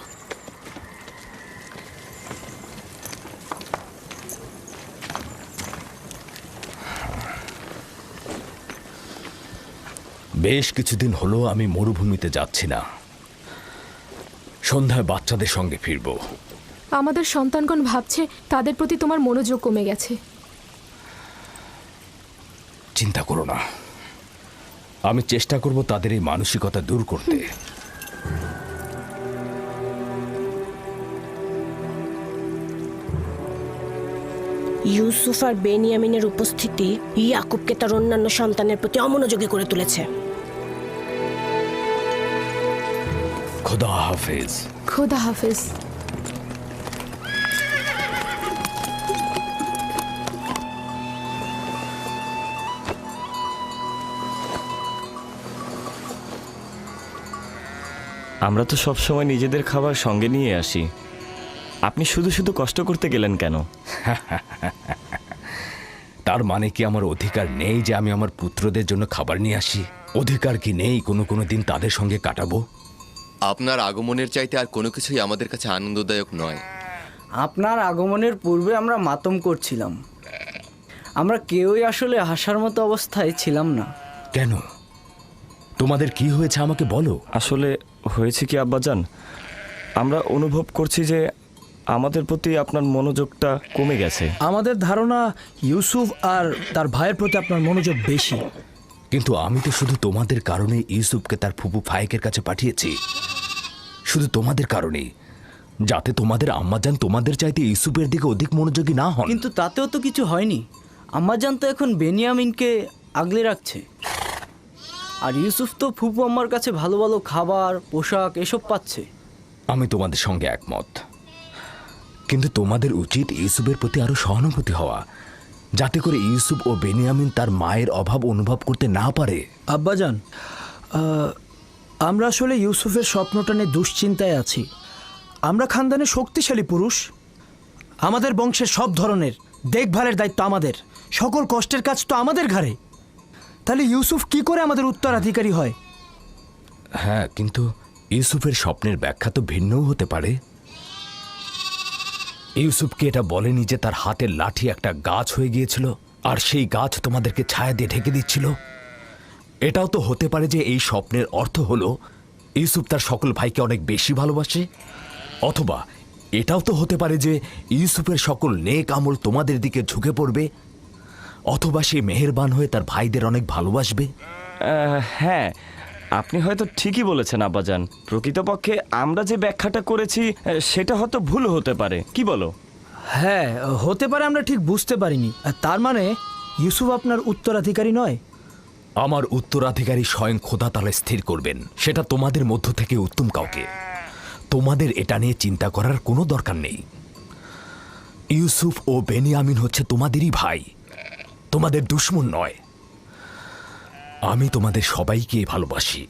বেশ কিছুদিন হলো আমি মরুভূমিতে যাচ্ছি না। সন্ধ্যায় বাচ্চাদের সঙ্গে ফিরব। আমাদের সন্তানগণ ভাবছে তাদের প্রতি তোমার মনোযোগ কমে গেছে। চিন্তা করো না, আমি চেষ্টা করব তাদের এই মানসিকতা দূর করতে। ইউসুফ আর বেনিয়ামিনের উপস্থিতি ইয়াকুবকে তার অন্যান্য সন্তানের প্রতি অমনোযোগী করে তুলেছে। খোদা হাফেজ। খোদা হাফেজ। আমরা তো সবসময় নিজেদের খাবার সঙ্গে নিয়ে আসি, আপনি শুধু শুধু কষ্ট করতে গেলেন কেন? তার মানে কি আমার অধিকার নেই যে আমি আমার পুত্রদের জন্য খাবার নিয়ে আসি? অধিকার কি নেই কোনো দিন তাদের সঙ্গে কাটাবো? আপনার আগমনের চাইতে আর কোনো কিছুই আমাদের কাছে আনন্দদায়ক নয়। আপনার আগমনের পূর্বে আমরা মাতম করছিলাম। আমরা কেউই আসলে হাসার মতো অবস্থায় ছিলাম না। কেন? তোমাদের কি হয়েছে আমাকে বলো। আসলে হয়েছে কি আব্বাজান, আমরা অনুভব করছি যে আমাদের প্রতি আপনার মনোযোগটা কমে গেছে। আমাদের ধারণা ইউসুফ আর তার ভাইয়ের প্রতি আপনার মনোযোগ বেশি। কিন্তু আমি তো শুধু তোমাদের কারণে ইউসুফকে তার ফুপু ফায়েকের কাছে পাঠিয়েছি। শুধু তোমাদের কারণেই, যাতে তোমাদের আম্মাজান তোমাদের চাইতে ইউসুফের দিকে অধিক মনোযোগী না হন। কিন্তু তাতেও তো কিছু হয়নি। আম্মাজান তো এখন বেনিয়ামিনকে আগলে রাখছে, আর ইউসুফ তো ফুপু আম্মার কাছে ভালো ভালো খাবার, পোশাক এসব পাচ্ছে। আমি তোমাদের সঙ্গে একমত, কিন্তু তোমাদের উচিত ইউসুফের প্রতি আরো সহানুভূতি হওয়া, যাতে করে ইউসুফ ও বেনিয়ামিন তার মায়ের অভাব অনুভব করতে না পারে। আব্বাজান, আমরা আসলে ইউসুফের স্বপ্নটা নিয়ে দুশ্চিন্তায় আছি। আমরা খানদানের শক্তিশালী পুরুষ, আমাদের বংশের সব ধরনের দেখভালের দায়িত্ব আমাদের, সকল কষ্টের কাজ তো আমাদের ঘাড়ে। তাহলে ইউসুফ কি করে আমাদের উত্তরাধিকারী হয়? হ্যাঁ, কিন্তু ইউসুফের স্বপ্নের ব্যাখ্যা তো ভিন্নও হতে পারে। ইউসুফকে এটা বলেনি যে তার হাতের লাঠি একটা গাছ হয়ে গিয়েছিল আর সেই গাছ তোমাদেরকে ছায়া দিয়ে ঢেকে দিচ্ছিল? এটাও তো হতে পারে যে এই স্বপ্নের অর্থ হলো ইউসুফ তার সকল ভাইকে অনেক বেশি ভালোবাসে, অথবা এটাও তো হতে পারে যে ইউসুফের সকল নেক আমল তোমাদের দিকে ঝুঁকে পড়বে, অথবা সে মেহেরবান হয়ে তার ভাইদের অনেক ভালোবাসবে। হ্যাঁ, আপনি হয়তো ঠিকই বলেছেন আব্বাজান। প্রকৃতপক্ষে আমরা যে ব্যাখ্যাটা করেছি সেটা হয়তো ভুল হতে পারে, কি বলো? হ্যাঁ, হতে পারে, আমরা ঠিক বুঝতে পারিনি। তার মানে ইউসুফ আপনার উত্তরাধিকারী নয়? আমার উত্তরাধিকারী স্বয়ং খোদা তাআলা স্থির করবেন, সেটা তোমাদের মধ্য থেকে উত্তম কাউকে। তোমাদের এটা নিয়ে চিন্তা করার কোনো দরকার নেই। ইউসুফ ও বেনিয়ামিন হচ্ছে তোমাদেরই ভাই, তোমাদের দুশমন নয়। আমি তোমাদের সবাইকে ভালোবাসি।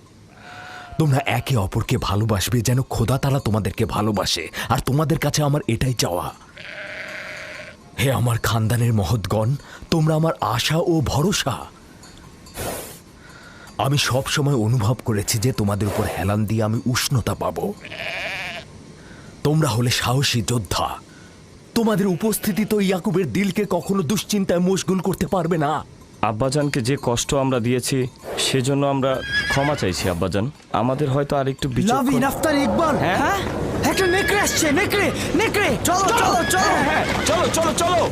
তোমরা একে অপরকে ভালোবাসবে যেন খোদা তাআলা তোমাদেরকে ভালোবাসে, আর তোমাদের কাছে আমার এটাই চাওয়া। হে আমার খানদানের মহৎগণ, তোমরা আমার আশা ও ভরসা। আমি সব সময় অনুভব করেছি যে তোমাদের উপর হেলান দিয়ে আমি উষ্ণতা পাব। তোমরা হলে সাহসী যোদ্ধা। তোমাদের উপস্থিতি তো ইয়াকুবের দিলকে কখনো দুশ্চিন্তায় মশগুল করতে পারবে না। আব্বাজানকে যে কষ্ট আমরা দিয়েছি সেজন্য আমরা ক্ষমা চাইছি আব্বাজান। আমাদের হয়তো আরেকটু লাভি নাফতার ইকবাল, হ্যাঁ একটা নেকড়ে আসছে, নেকড়ে নেকড়ে, চলো চলো চলো, হ্যাঁ চলো চলো চলো।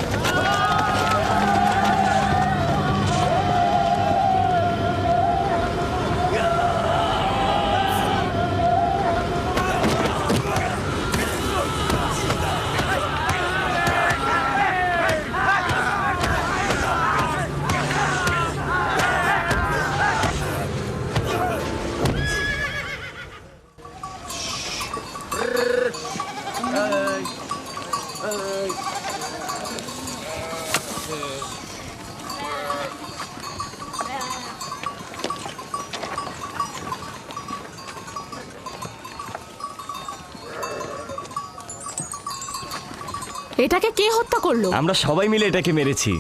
এটাকে কে হত্যা করলো? আমরা সবাই মিলে এটাকে মেরেছি।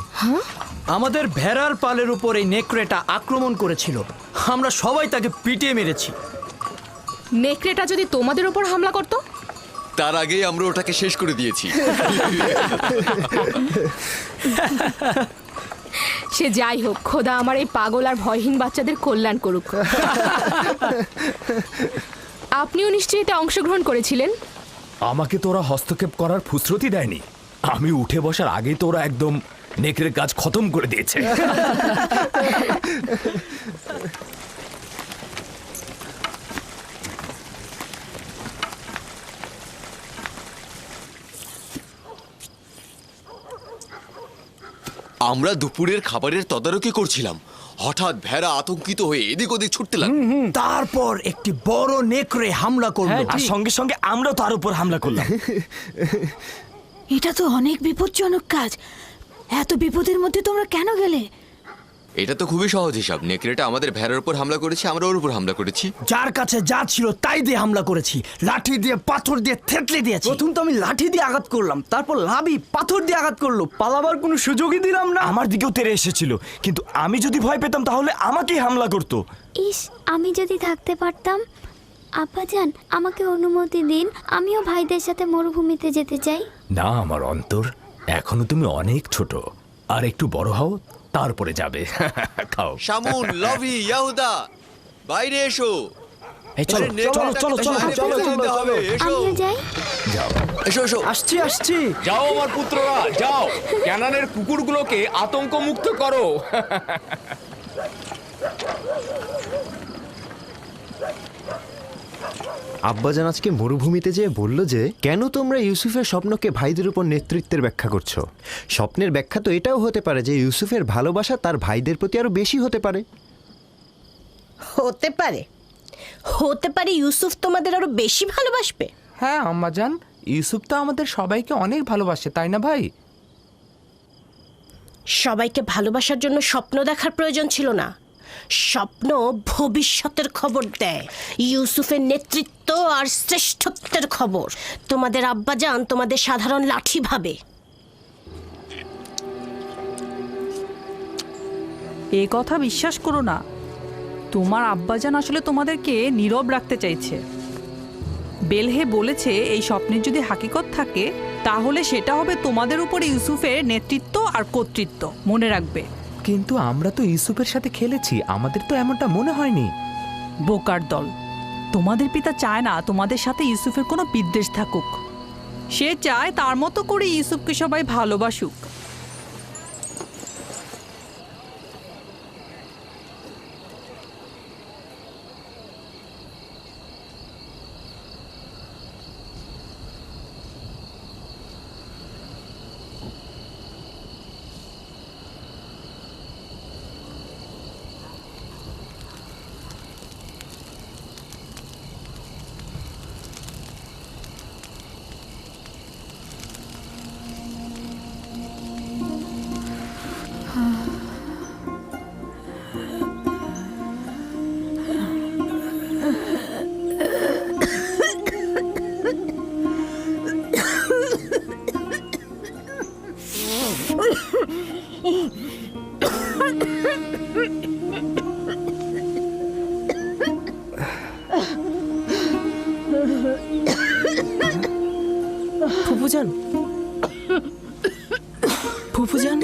আমাদের ভেড়ার পালের উপর এই নেকড়েটা আক্রমণ করেছিল, আমরা সবাই তাকে পিটিয়ে মেরেছি। নেকড়েটা যদি তোমাদের উপর হামলা করতো? তার আগেই আমরা ওটাকে শেষ করে দিয়েছি। সে যাই হোক, খোদা আমার এই পাগল আর ভয়হীন বাচ্চাদের কল্যাণ করুক। আপনিও নিশ্চয়ই এতে অংশগ্রহণ করেছিলেন? আমাকে তোরা হস্তক্ষেপ করার ফুসরতি দেয়নি। আমি উঠে বসার আগেই তোরা একদম নেকড়ের কাজ খতম করে দিয়েছে। আমরা দুপুরের খাবারের তদারকি করছিলাম, হঠাৎ ভেড়া আতঙ্কিত হয়ে এদিক ওদিক ছুটতে লাগলো। তারপর একটি বড় নেকড়ে হামলা করলো, আর সঙ্গে সঙ্গে আমরাও তার উপর হামলা করলাম। এটা তো অনেক বিপজ্জনক কাজ। এত বিপদের মধ্যে তোমরা কেন গেলে? এটা তো খুবই সহজ হিসাব। নেকড়েটা আমাদের ভেড়ার উপর হামলা করেছে, আমরা ওর উপর হামলা করেছি। যার কাছে যা ছিল তাই দিয়ে হামলা করেছি, লাঠি দিয়ে পাথর দিয়ে থেতলে দিয়েছি। প্রথম তো আমি লাঠি দিয়ে আঘাত করলাম, তারপর লাভি পাথর দিয়ে আঘাত করলো, পালাবার কোনো সুযোগই দিলাম না। আমার দিকেও তেড়ে এসেছিল, কিন্তু আমি যদি ভয় পেতাম তাহলে আমাকেই হামলা করতো। ইস, আমি যদি থাকতে পারতাম। আব্বাজান, আমাকে অনুমতি দিন, আমিও ভাইদের সাথে মরুভূমিতে যেতে চাই। না আমার অন্তর, এখনো তুমি অনেক ছোট, আর একটু বড় হও তারপরে যাবে। খাও। শামুন, লভি, ইয়াহুদা, বাইরে এসো। চলো চলো চলো চলো চলো চলো, আমিও যাই। যাও, এসো এসো। আসছি আসছি। যাও আমার পুত্ররা, যাও, ক্যানানের কুকুরগুলোকে আতঙ্ক মুক্ত করো। আব্বাজান আজকে মরুভূমিতে যেয়ে বলল যে কেন তোমরা ইউসুফের স্বপ্নকে ভাইদের উপর নেতৃত্বের ব্যাখ্যা করছো। স্বপ্নের ব্যাখ্যা তো এটাও হতে পারে যে ইউসুফের ভালোবাসা তার ভাইদের প্রতি আরো বেশি হতে পারে। হতে পারে, হতে পারে ইউসুফ তোমাদের আরো বেশি ভালোবাসবে। হ্যাঁ আম্মাজান, ইউসুফ তো আমাদের সবাইকে অনেক ভালোবাসে, তাই না ভাই? সবাইকে ভালোবাসার জন্য স্বপ্ন দেখার প্রয়োজন ছিল না। স্বপ্ন ভবিষ্যতের খবর দেয়, ইউসুফের নেতৃত্ব আর শ্রেষ্ঠত্বের খবর। তোমাদের আব্বাজান তোমাদের সাধারণ লাঠি ভাবে। এই কথা বিশ্বাস করো না। তোমার আব্বাজান আসলে তোমাদেরকে নীরব রাখতে চাইছে। বেলহে বলেছে এই স্বপ্নের যদি হাকিকত থাকে তাহলে সেটা হবে তোমাদের উপরে ইউসুফের নেতৃত্ব আর কর্তৃত্ব। মনে রাখবে। কিন্তু আমরা তো ইউসুফের সাথে খেলেছি, আমাদের তো এমনটা মনে হয়নি। বোকার দল, তোমাদের পিতা চায় না তোমাদের সাথে ইউসুফের কোনো বিদ্বেষ থাকুক। সে চায় তার মতো করে ইউসুফকে সবাই ভালোবাসুক। ফুপুজান, ফুপুজান,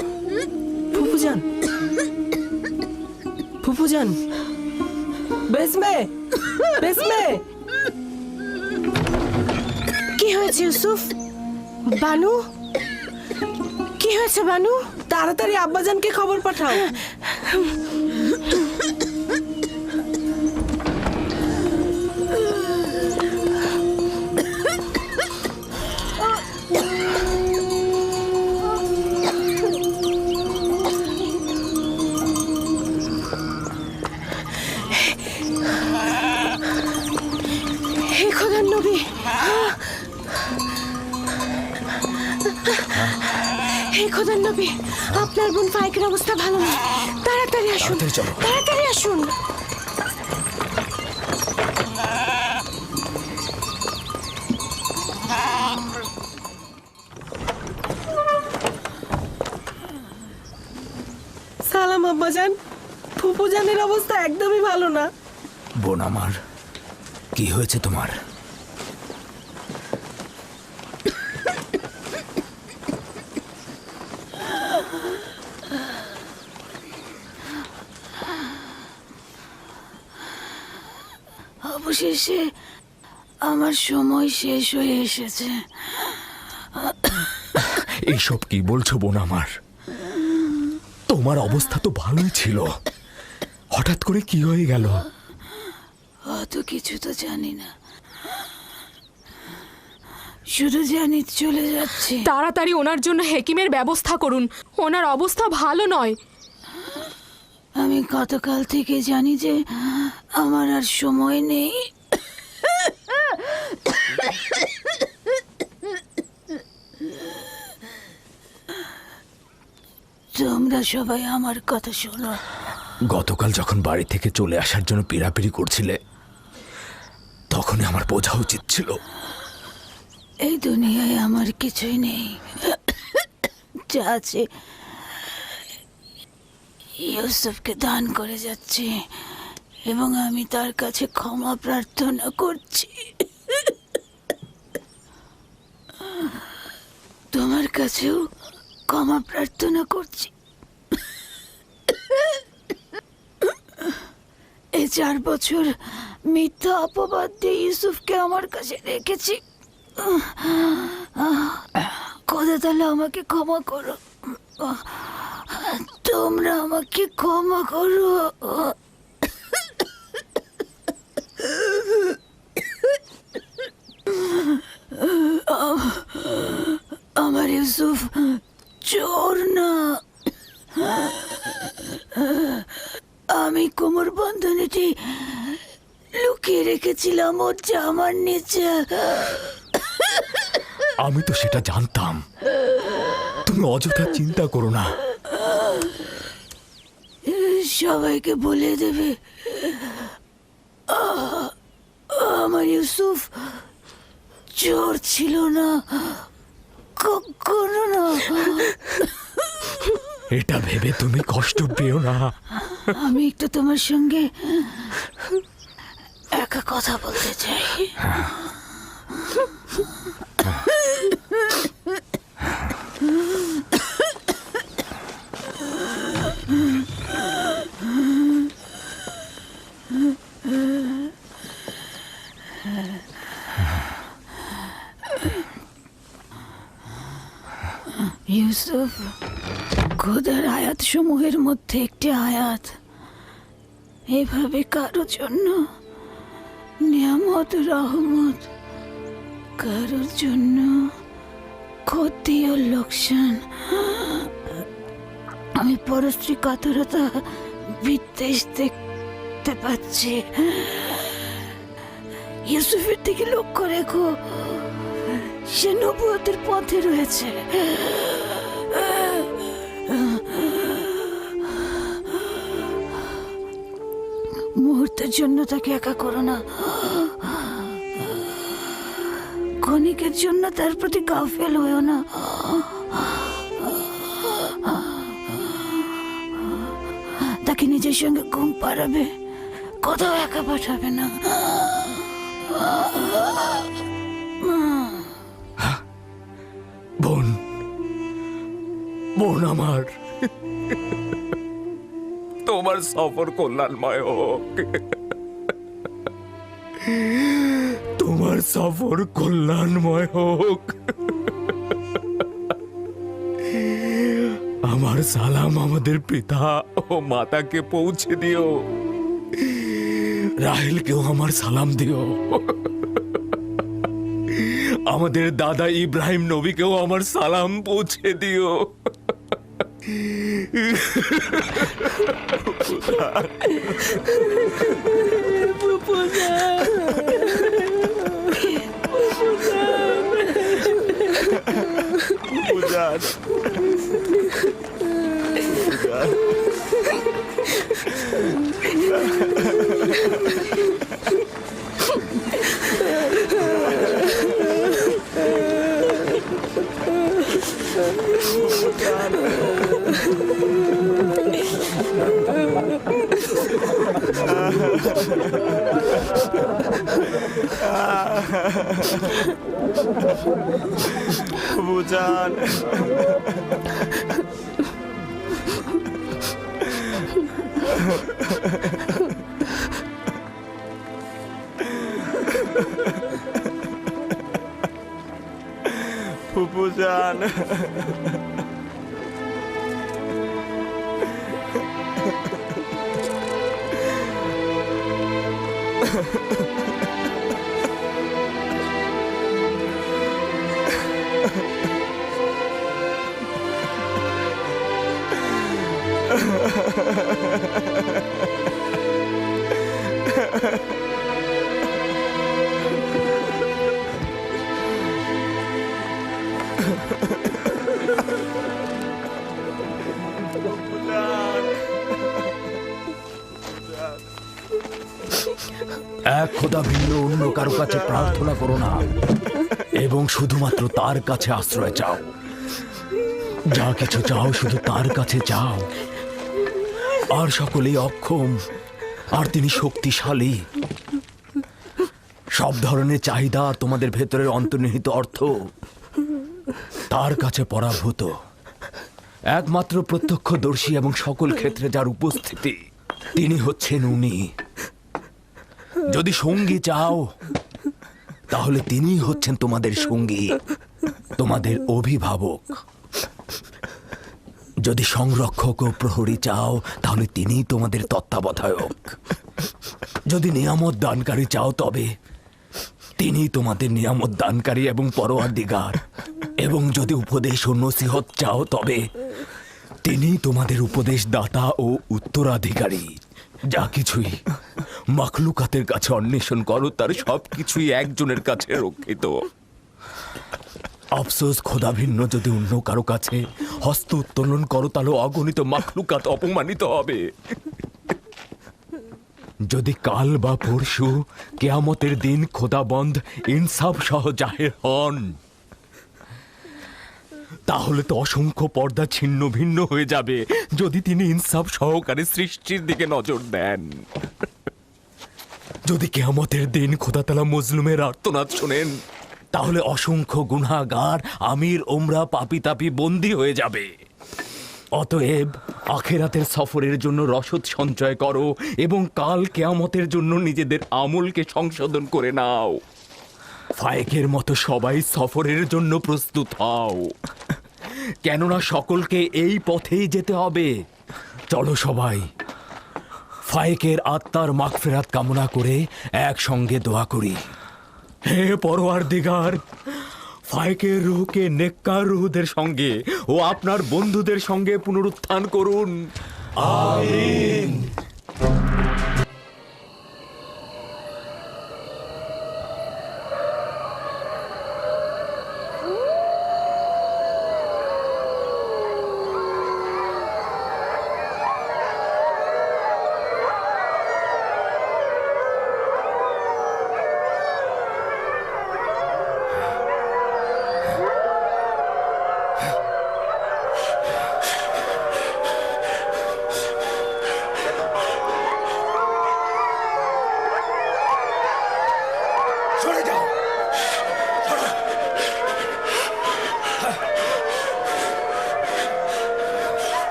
ফুপুজান, ফুপুজান, বেসমে, বেসমে। কি হয়েছে ইউসুফ? বানু, কি হয়েছে বানু? তাড়াতাড়ি আব্বাজানকে খবর পাঠাও। হে খোদার নবী, হে খোদার নবী, আপনার বোন ফাইকের অবস্থা ভালো না। তাড়াতাড়ি আসুন, তাড়াতাড়ি আসুন। সালাম আব্বাজান, ফুপুজানের অবস্থা একদমই ভালো না। বোন আমার, কি হয়েছে তোমার? অবশেষে আমার সময় শেষ হয়ে এসেছে। এইসব কি বলছো বোন আমার? তোমার অবস্থা তো ভালোই ছিল, হঠাৎ করে কি হয়ে গেল? অত কিছু তো জানি না, শুধু জানি চলে যাচ্ছে। তাড়াতাড়ি ওনার জন্য হেকিমের ব্যবস্থা করুন, ওনার অবস্থা ভালো নয়। আমি গতকাল থেকে জানি যে আমার আর সময় নেই। তোমরা সবাই আমার কথা শোনো। গতকাল যখন বাড়ি থেকে চলে আসার জন্য পিড়াপিড়ি করছিলে, তখনই আমার বোঝা উচিত ছিল। এই দুনিয়ায় আমার কিছুই নেই, যা আছে ইউসুফকে দান করে যাচ্ছি এবং আমি তার কাছে ক্ষমা প্রার্থনা করছি। তোমার কাছেও ক্ষমা প্রার্থনা করছি। এই 4 বছর মিথ্যা অপবাদ দিয়ে ইউসুফকে আমার কাছে রেখেছি। খোদা তাআলা আমাকে ক্ষমা করো, তোমরা আমাকে ক্ষমা করো। আমার ইউসুফ চোর না, আমি কোমর বন্ধনীটি লুকিয়ে রেখেছিলাম ওর জামার নিচে। আমি তো সেটা জানতাম, তুমি অযথা চিন্তা করো না। সবাইকে বলে দেবে আমার ইউসুফ চোর ছিল না, কখনো না। এটা ভেবে তুমি কষ্ট পেও না। আমি একটু তোমার সঙ্গে একা কথা বলতে চাই। ইউসুফ, খোদার আয়াত সমূহের মধ্যে একটি আয়াত, এভাবে কারোর জন্য নিয়ামত রহমত, কারোর জন্য ক্ষতি ও লোকসান। আমি পরশ্রী কাতরতা বিদ্বেষ দেখতে পাচ্ছি। ইউসুফের দিকে লক্ষ্য রেখো, সে নবুয়তের পথে রয়েছে। মুহূর্তের জন্য তাকে একা করো না, ক্ষণিকের জন্য তার প্রতি গাফেল হয়েও না। তাকে নিজের সঙ্গে ঘুম পাড়াবে, কোথাও একা পাঠাবে না। বোন আমার, তোমার সফর কল্যাণময় হোক। তোমার সফর কল্যাণময় হোক। আমার সালাম আমাদের পিতা ও মাতাকে পৌঁছে দিও। রাহেলকেও আমার সালাম দিও। আমাদের দাদা ইব্রাহিম নবীকেও আমার সালাম পৌঁছে দিও। বুঝান ফুপুজান এক খোদা ভিন্ন অন্য কারো কাছে প্রার্থনা করো না এবং শুধুমাত্র তার কাছে আশ্রয় চাও। যা কিছু চাও শুধু তার কাছে চাও। আর সকলেই অক্ষম, আর তিনি শক্তিশালী। সব ধরনের চাহিদা আর তোমাদের ভেতরের অন্তর্নিহিত অর্থ তার কাছে পরাভূত। একমাত্র প্রত্যক্ষদর্শী এবং সকল ক্ষেত্রে যার উপস্থিতি, তিনি হচ্ছেন উনি। যদি সঙ্গী চাও তাহলে তিনি হচ্ছেন তোমাদের সঙ্গী, তোমাদের অভিভাবক। যদি সংরক্ষক ও প্রহরী চাও তাহলে তিনি তোমাদের তত্ত্বাবধায়ক। যদি নিয়ামত দানকারী চাও তবে তিনি তোমাদের নিয়ামত দানকারী এবং পরওয়ারদিগার। এবং যদি উপদেশ ও নসিহত চাও তবে তিনি তোমাদের উপদেশ দাতা ও উত্তরাধিকারী। যা কিছুই মাখলুকাতের কাছে অন্বেষণ করো তার সবকিছুই একজনের কাছে রক্ষিত। আফসোস, খোদা ভিন্ন যদি অন্য কারো কাছে হস্ত উত্তোলন করো তাহলে অগণিত মাখলুকাত অপমানিত হবে। যদি কাল বা পরশু কেয়ামতের দিন খোদাবন্ধ ইনসাফ সহ জাহের হন তাহলে তো অসংখ্য পর্দা ছিন্ন ভিন্ন হয়ে যাবে। যদি তিনি ইনসাফ সহকারে সৃষ্টির দিকে নজর দেন, যদি কেয়ামতের দিন খোদা তাআলা মজলুমের আর্তনাদ শোনেন তাহলে অসংখ্য গুনাহগার আমির ওমরা পাপি তাপি বন্দী হয়ে যাবে। অতএব আখেরাতের সফরের জন্য রসদ সঞ্চয় করো এবং কাল কেয়ামতের জন্য নিজেদের আমলকে সংশোধন করে নাও। ফায়েকের মতো সবাই সফরের জন্য প্রস্তুত হও, কেননা সকলকে এই পথেই যেতে হবে। চলো সবাই ফায়েকের আত্মার মাগফিরাত কামনা করে একসঙ্গে দোয়া করি। হে পরওয়ারদিগার, ফায়েকের রূহকে নেককার রূহদের সঙ্গে ও আপনার বন্ধুদের সঙ্গে পুনরুত্থান করুন। আমিন।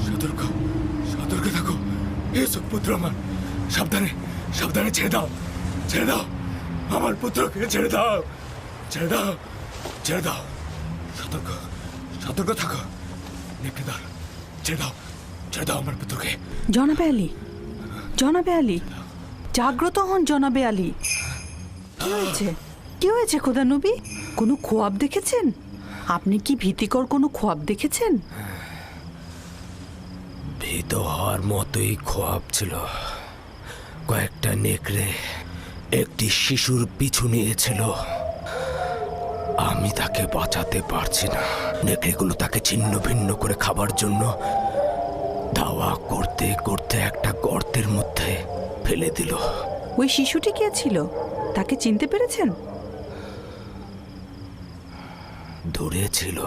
সতর্ক সতর্ক থাকো। এসব পুত্র আমার, সাবধানে সাবধানে ছেড়ে দাও, ছেড়ে দাও আমার পুত্রকে, ছেড়ে দাও, ছেড়ে দাও, ছেড়ে দাও। সতর্ক সতর্ক থাকো। নেকড়েদার, ছেড়ে দাও, ছেড়ে দাও আমার পুত্রকে। জনাবে আলী, জনাবে আলী, জাগ্রত হন জনাবে আলী। কি হয়েছে, কি হয়েছে খোদা নবী? কোনো খোয়াব দেখেছেন? আপনি কি ভীতিকর কোনো খোয়াব দেখেছেন? ভীত হওয়ার মতোই খোয়াব ছিল। কয়েকটা নেকড়ে একটি শিশুর পিছু নিয়েছিল। আমি তাকে বাঁচাতে পারছি না। নেকড়েগুলো তাকে ছিন্ন ভিন্ন করে খাবার জন্য ধাওয়া করতে করতে একটা গর্তের মধ্যে ফেলে দিল। ওই শিশুটি কে ছিল, তাকে চিনতে পেরেছেন? দূরে ছিল,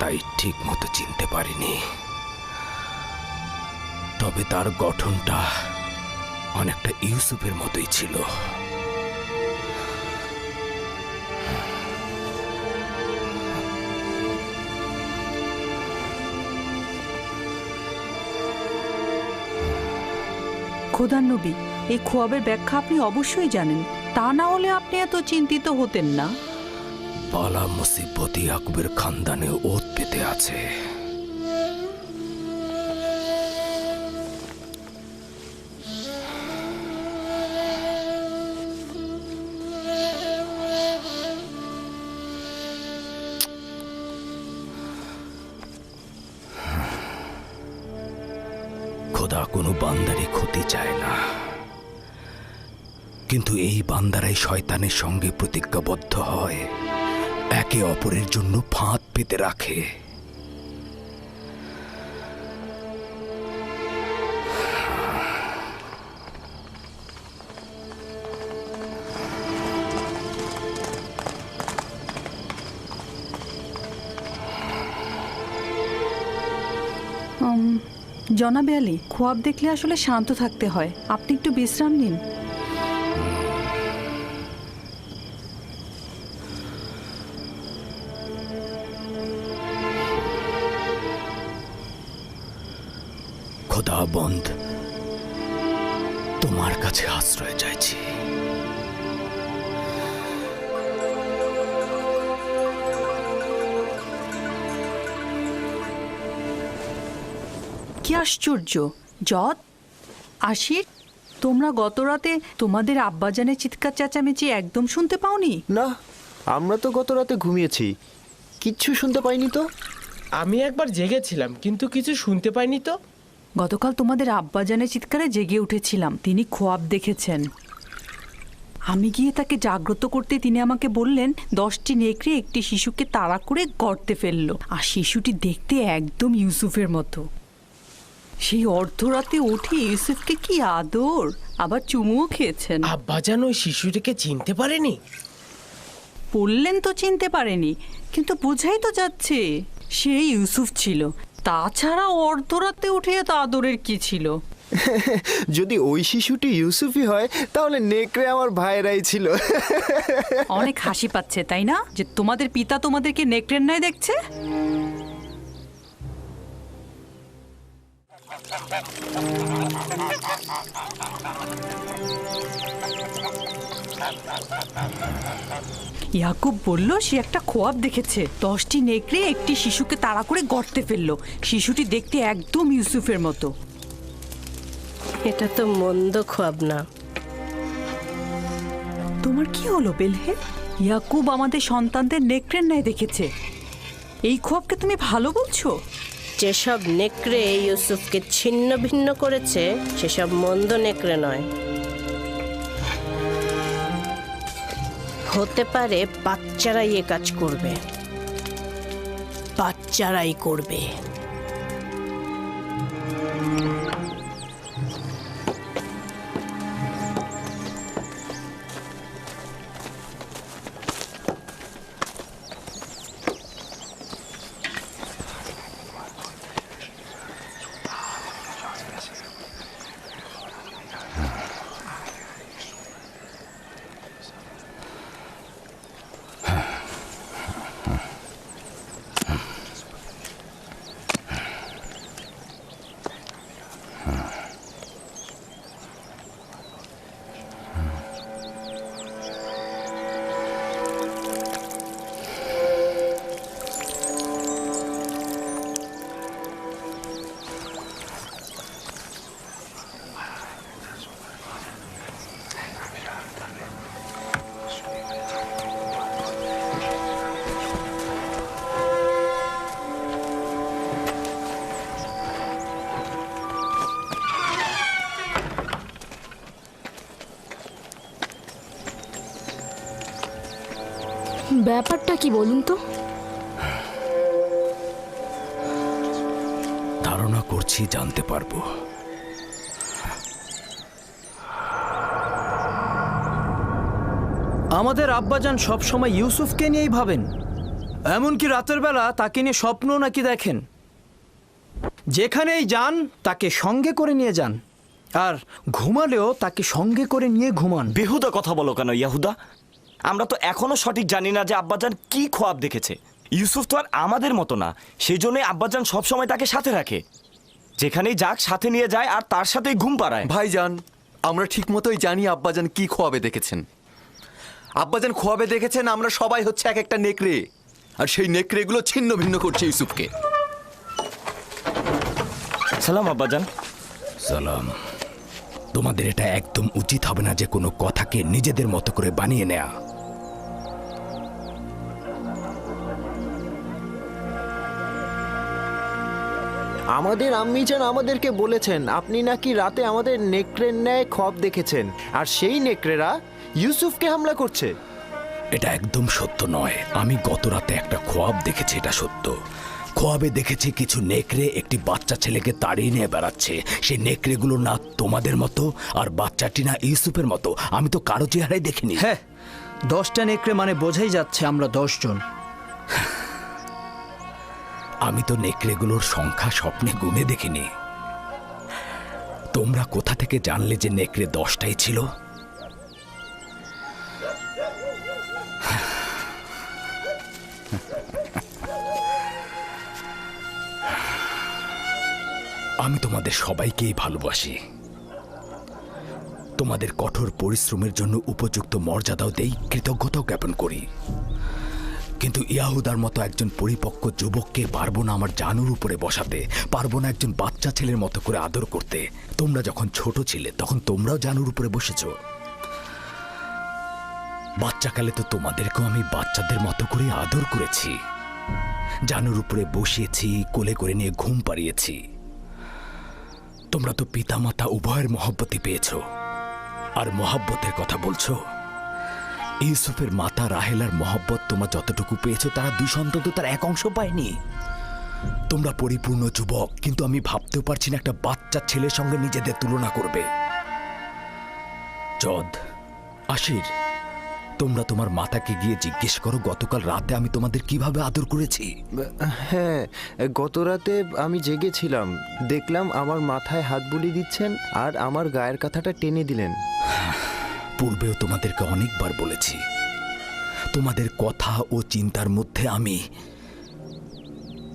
তাই ঠিক মতো চিনতে পারিনি। তবে তার গঠনটা অনেকটা ইউসুফের মতোই ছিল। খোদার নবী, এই খোয়াবের ব্যাখ্যা আপনি অবশ্যই জানেন, তা না হলে আপনি এত চিন্তিত হতেন না। বালা মুসিবত ইয়াকুবের খানদানে ওত পেতে আছে। খোদা কোনো বান্দারই ক্ষতি চায় না, কিন্তু এই বান্দারাই শয়তানের সঙ্গে প্রতিজ্ঞাবদ্ধ হয়, একে অপরের জন্য ফাঁদ পেতে রাখে। জনাবে আলী, খোয়াব দেখলে আসলে শান্ত থাকতে হয়, আপনি একটু বিশ্রাম নিন। খোদাবন্দ, তোমার কাছে আশ্রয় চাইছি। কি আশ্চর্য! যত, আশির, তোমরা গত রাতে তোমাদের আব্বাজানের চিৎকার চেঁচামেচি একদম শুনতে পাওনি? না, আমরা তো গত রাতে ঘুমিয়েছি, কিচ্ছু শুনতে পাইনি তো। আমি একবার জেগেছিলাম কিন্তু কিছু শুনতে পাইনি তো। গতকাল তোমাদের আব্বাজানের চিৎকারে জেগে উঠেছিলাম, তিনি খোয়াব দেখেছেন। আমি গিয়ে তাকে জাগ্রত করতে তিনি আমাকে বললেন 10টি নেকড়ে একটি শিশুকে তাড়া করে গর্তে ফেললো, আর শিশুটি দেখতে একদম ইউসুফের মতো। সেই অর্ধরাতে উঠে ইউসুফকে কি আদর, আবার চুমুও খেয়েছেন। আব্বাজান ওই শিশুটিকে চিনতে পারেনি? বললেন তো চিনতে পারেনি, কিন্তু বোঝাই তো যাচ্ছে সে ইউসুফ ছিল। তাছাড়া অর্ধরাতে উঠে এত আদরের কি ছিল? যদি ওই শিশুটি ইউসুফই হয় তাহলে নেকড়ে আমার ভাইরাই ছিল। অনেক হাসি পাচ্ছে তাই না, যে তোমাদের পিতা তোমাদেরকে নেকড়ের ন্যায় দেখছে? ইয়াকুব বলল সে একটা খোয়াব দেখেছে, 10টি নেকড়ে একটি শিশুকে তাড়া করে গর্তে ফেললো, শিশুটি দেখতে একদম ইউসুফের মতো। এটা তো মন্দ খোয়াব না। তোমার কি হলো বেলহে? ইয়াকুব আমাদের সন্তানদের নেকড়ের ন্যায় দেখেছে, এই খোয়াবকে তুমি ভালো বলছো? যেসব নেকড়ে ইউসুফকে ছিন্ন ভিন্ন করেছে সেসব মন্দ নেকড়ে নয়। হতে পারে বাচ্চারাই এ কাজ করবে, বাচ্চারাই করবে। ব্যাপারটা কি বলুন তো? ধারণা করছি জানতে পারবো। আমাদের আব্বাজান সব সময় ইউসুফকে নিয়েই ভাবেন, এমনকি রাতের বেলা তাকে নিয়ে স্বপ্ন নাকি দেখেন। যেখানেই যান তাকে সঙ্গে করে নিয়ে যান, আর ঘুমালেও তাকে সঙ্গে করে নিয়ে ঘুমান। বেহুদা কথা বলো কেন ইয়াহুদা? আমরা তো এখনো সঠিক জানি না যে আব্বাজান কি খোয়াব দেখেছে। ইউসুফ তো আর আমাদের মতো না, সেই জন্যই আব্বাজান সবসময় তাকে সাথে রাখে। যেখানেই যাক সাথে নিয়ে যায় আর তার সাথেই ঘুম পাড়ায়। ভাইজান, আমরা ঠিক মতোই জানি আব্বাজান কি খোয়াবে দেখেছেন। আব্বাজান খোয়াবে দেখেছেন আমরা সবাই হচ্ছে এক একটা নেকড়ে, আর সেই নেকড়েগুলো ছিন্ন ভিন্ন করছে ইউসুফকে। সালাম আব্বাজান। সালাম। তোমাদের এটা একদম উচিত হবে না যে কোনো কথাকে নিজেদের মতো করে বানিয়ে নেয়া। আমাদের আম্মিজান আমাদেরকে বলেছেন আপনি নাকি রাতে আমাদের নেকড়ের ন্যায় খোয়াব দেখেছেন, আর সেই নেকড়েরা ইউসুফকে হামলা করছে। এটা একদম সত্য নয়। আমি গত রাতে একটা খোয়াব দেখেছি, এটা সত্য। খোয়াবে দেখেছি কিছু নেকড়ে একটি বাচ্চা ছেলেকে তাড়িয়ে নিয়ে বেড়াচ্ছে। সেই নেকড়েগুলো না তোমাদের মতো, আর বাচ্চাটি না ইউসুফের মতো। আমি তো কারো চেহারাই দেখিনি। হ্যাঁ, 10টা নেকড়ে মানে বোঝাই যাচ্ছে আমরা 10 জন। আমি তো নেকড়েগুলোর সংখ্যা স্বপ্নে গুনে দেখিনি। তোমরা কোথা থেকে জানলে যে নেকড়ে 10টাই ছিল? আমি তোমাদের সবাইকেই ভালোবাসি। তোমাদের কঠোর পরিশ্রমের জন্য উপযুক্ত মর্যাদাও দেই, কৃতজ্ঞতাও জ্ঞাপন করি। কিন্তু ইয়াহুদার মতো একজন পরিপক্ক যুবককে পারবো না আমার জানুর উপরে বসাতে, পারবো না একজন বাচ্চা ছেলের মতো করে আদর করতে। তোমরা যখন ছোট ছিলে তখন তোমরাও জানুর উপরে বসেছো। বাচ্চাকালে তো তোমাদেরকেও আমি বাচ্চাদের মতো করে আদর করেছি, জানুর উপরে বসিয়েছি, কোলে করে নিয়ে ঘুম পাড়িয়েছি। তোমরা তো পিতামাতা উভয়ের মহব্বতই পেয়েছো। আর মহব্বতের কথা বলছো, ইউসুফের মাতা রাহেলার মহব্বত তোমরা যতটুকু পেয়েছো তারা 2 সন্তান তো তার 1 অংশ পায়নি। তোমরা পরিপূর্ণ যুবক, কিন্তু আমি ভাবতেও পারছি না একটা বাচ্চা ছেলের সঙ্গে নিজেদের তুলনা করবে। জদ, আশির, তোমরা তোমার মাতাকে গিয়ে জিজ্ঞেস করো গতকাল রাতে আমি তোমাদের কিভাবে আদর করেছি। হ্যাঁ, গত রাতে আমি জেগেছিলাম, দেখলাম আমার মাথায় হাত বুলিয়ে দিচ্ছেন আর আমার গায়ের কাঁথাটা টেনে দিলেন। পূর্বেও তোমাদেরকে অনেকবার বলেছি, তোমাদের কথা ও চিন্তার মধ্যে আমি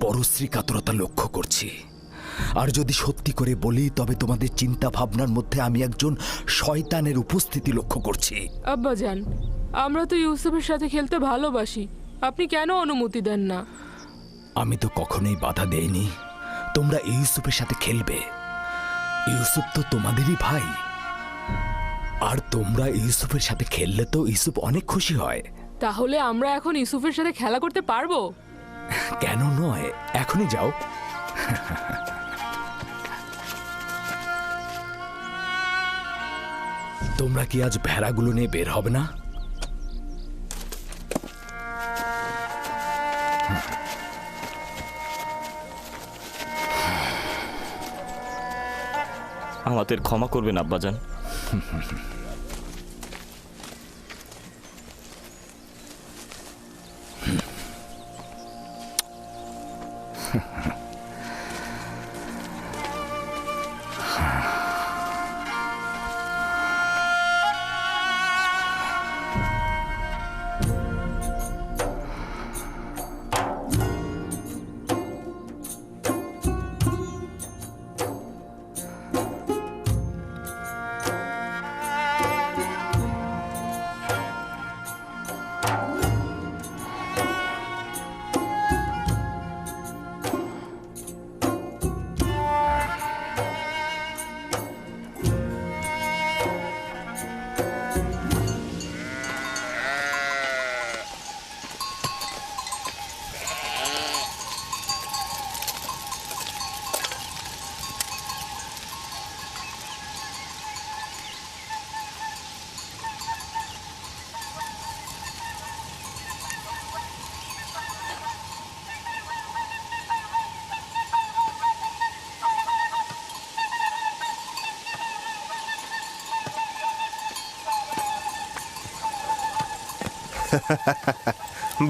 পরশ্রী কাতরতা লক্ষ্য করছি। আর যদি সত্যি করে বলি তবে তোমাদের চিন্তা ভাবনার মধ্যে আমি একজন শয়তানের উপস্থিতি লক্ষ্য করছি। আব্বাজান, আমরা তো ইউসুফের সাথে খেলতে ভালোবাসি, আপনি কেন অনুমতি দেন না? আমি তো কখনোই বাধা দেইনি তোমরা ইউসুফের সাথে খেলবে। ইউসুফ তো তোমাদেরই ভাই, আর তোমরা ইউসুফের সাথে খেললে তো ইউসুফ অনেক খুশি হয়। তাহলে আমরা এখন ইউসুফের সাথে খেলা করতে পারবো? কেন নয়, এখনই যাও। তোমরা কি আজ ভেড়াগুলো নিয়ে বের হবে না? আমাদের ক্ষমা করবেন আব্বাজান।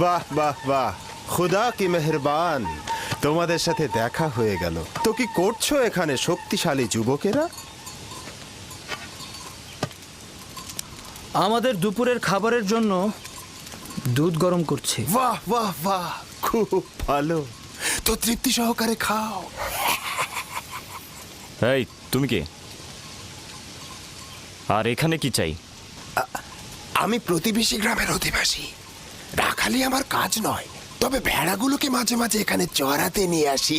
বাহ বাহ বাহ, খুদা কি মেহেরবান, তোমাদের সাথে দেখা হয়ে গেল। তো কি করছো এখানে শক্তিশালী যুবকেরা? আমাদের দুপুরের খাবারের জন্য দুধ গরম করছি। বাহ বাহ বাহ, খুব ভালো। তো তৃপ্তি সহকারে খাও। এই তুমি কে, আর এখানে কি চাই? আমি প্রতিবেশী গ্রামের অধিবাসী। রাখালি আমার কাজ নয়, তবে ভেড়াগুলোকে মাঝে মাঝে এখানে চড়াতে নিয়ে আসি।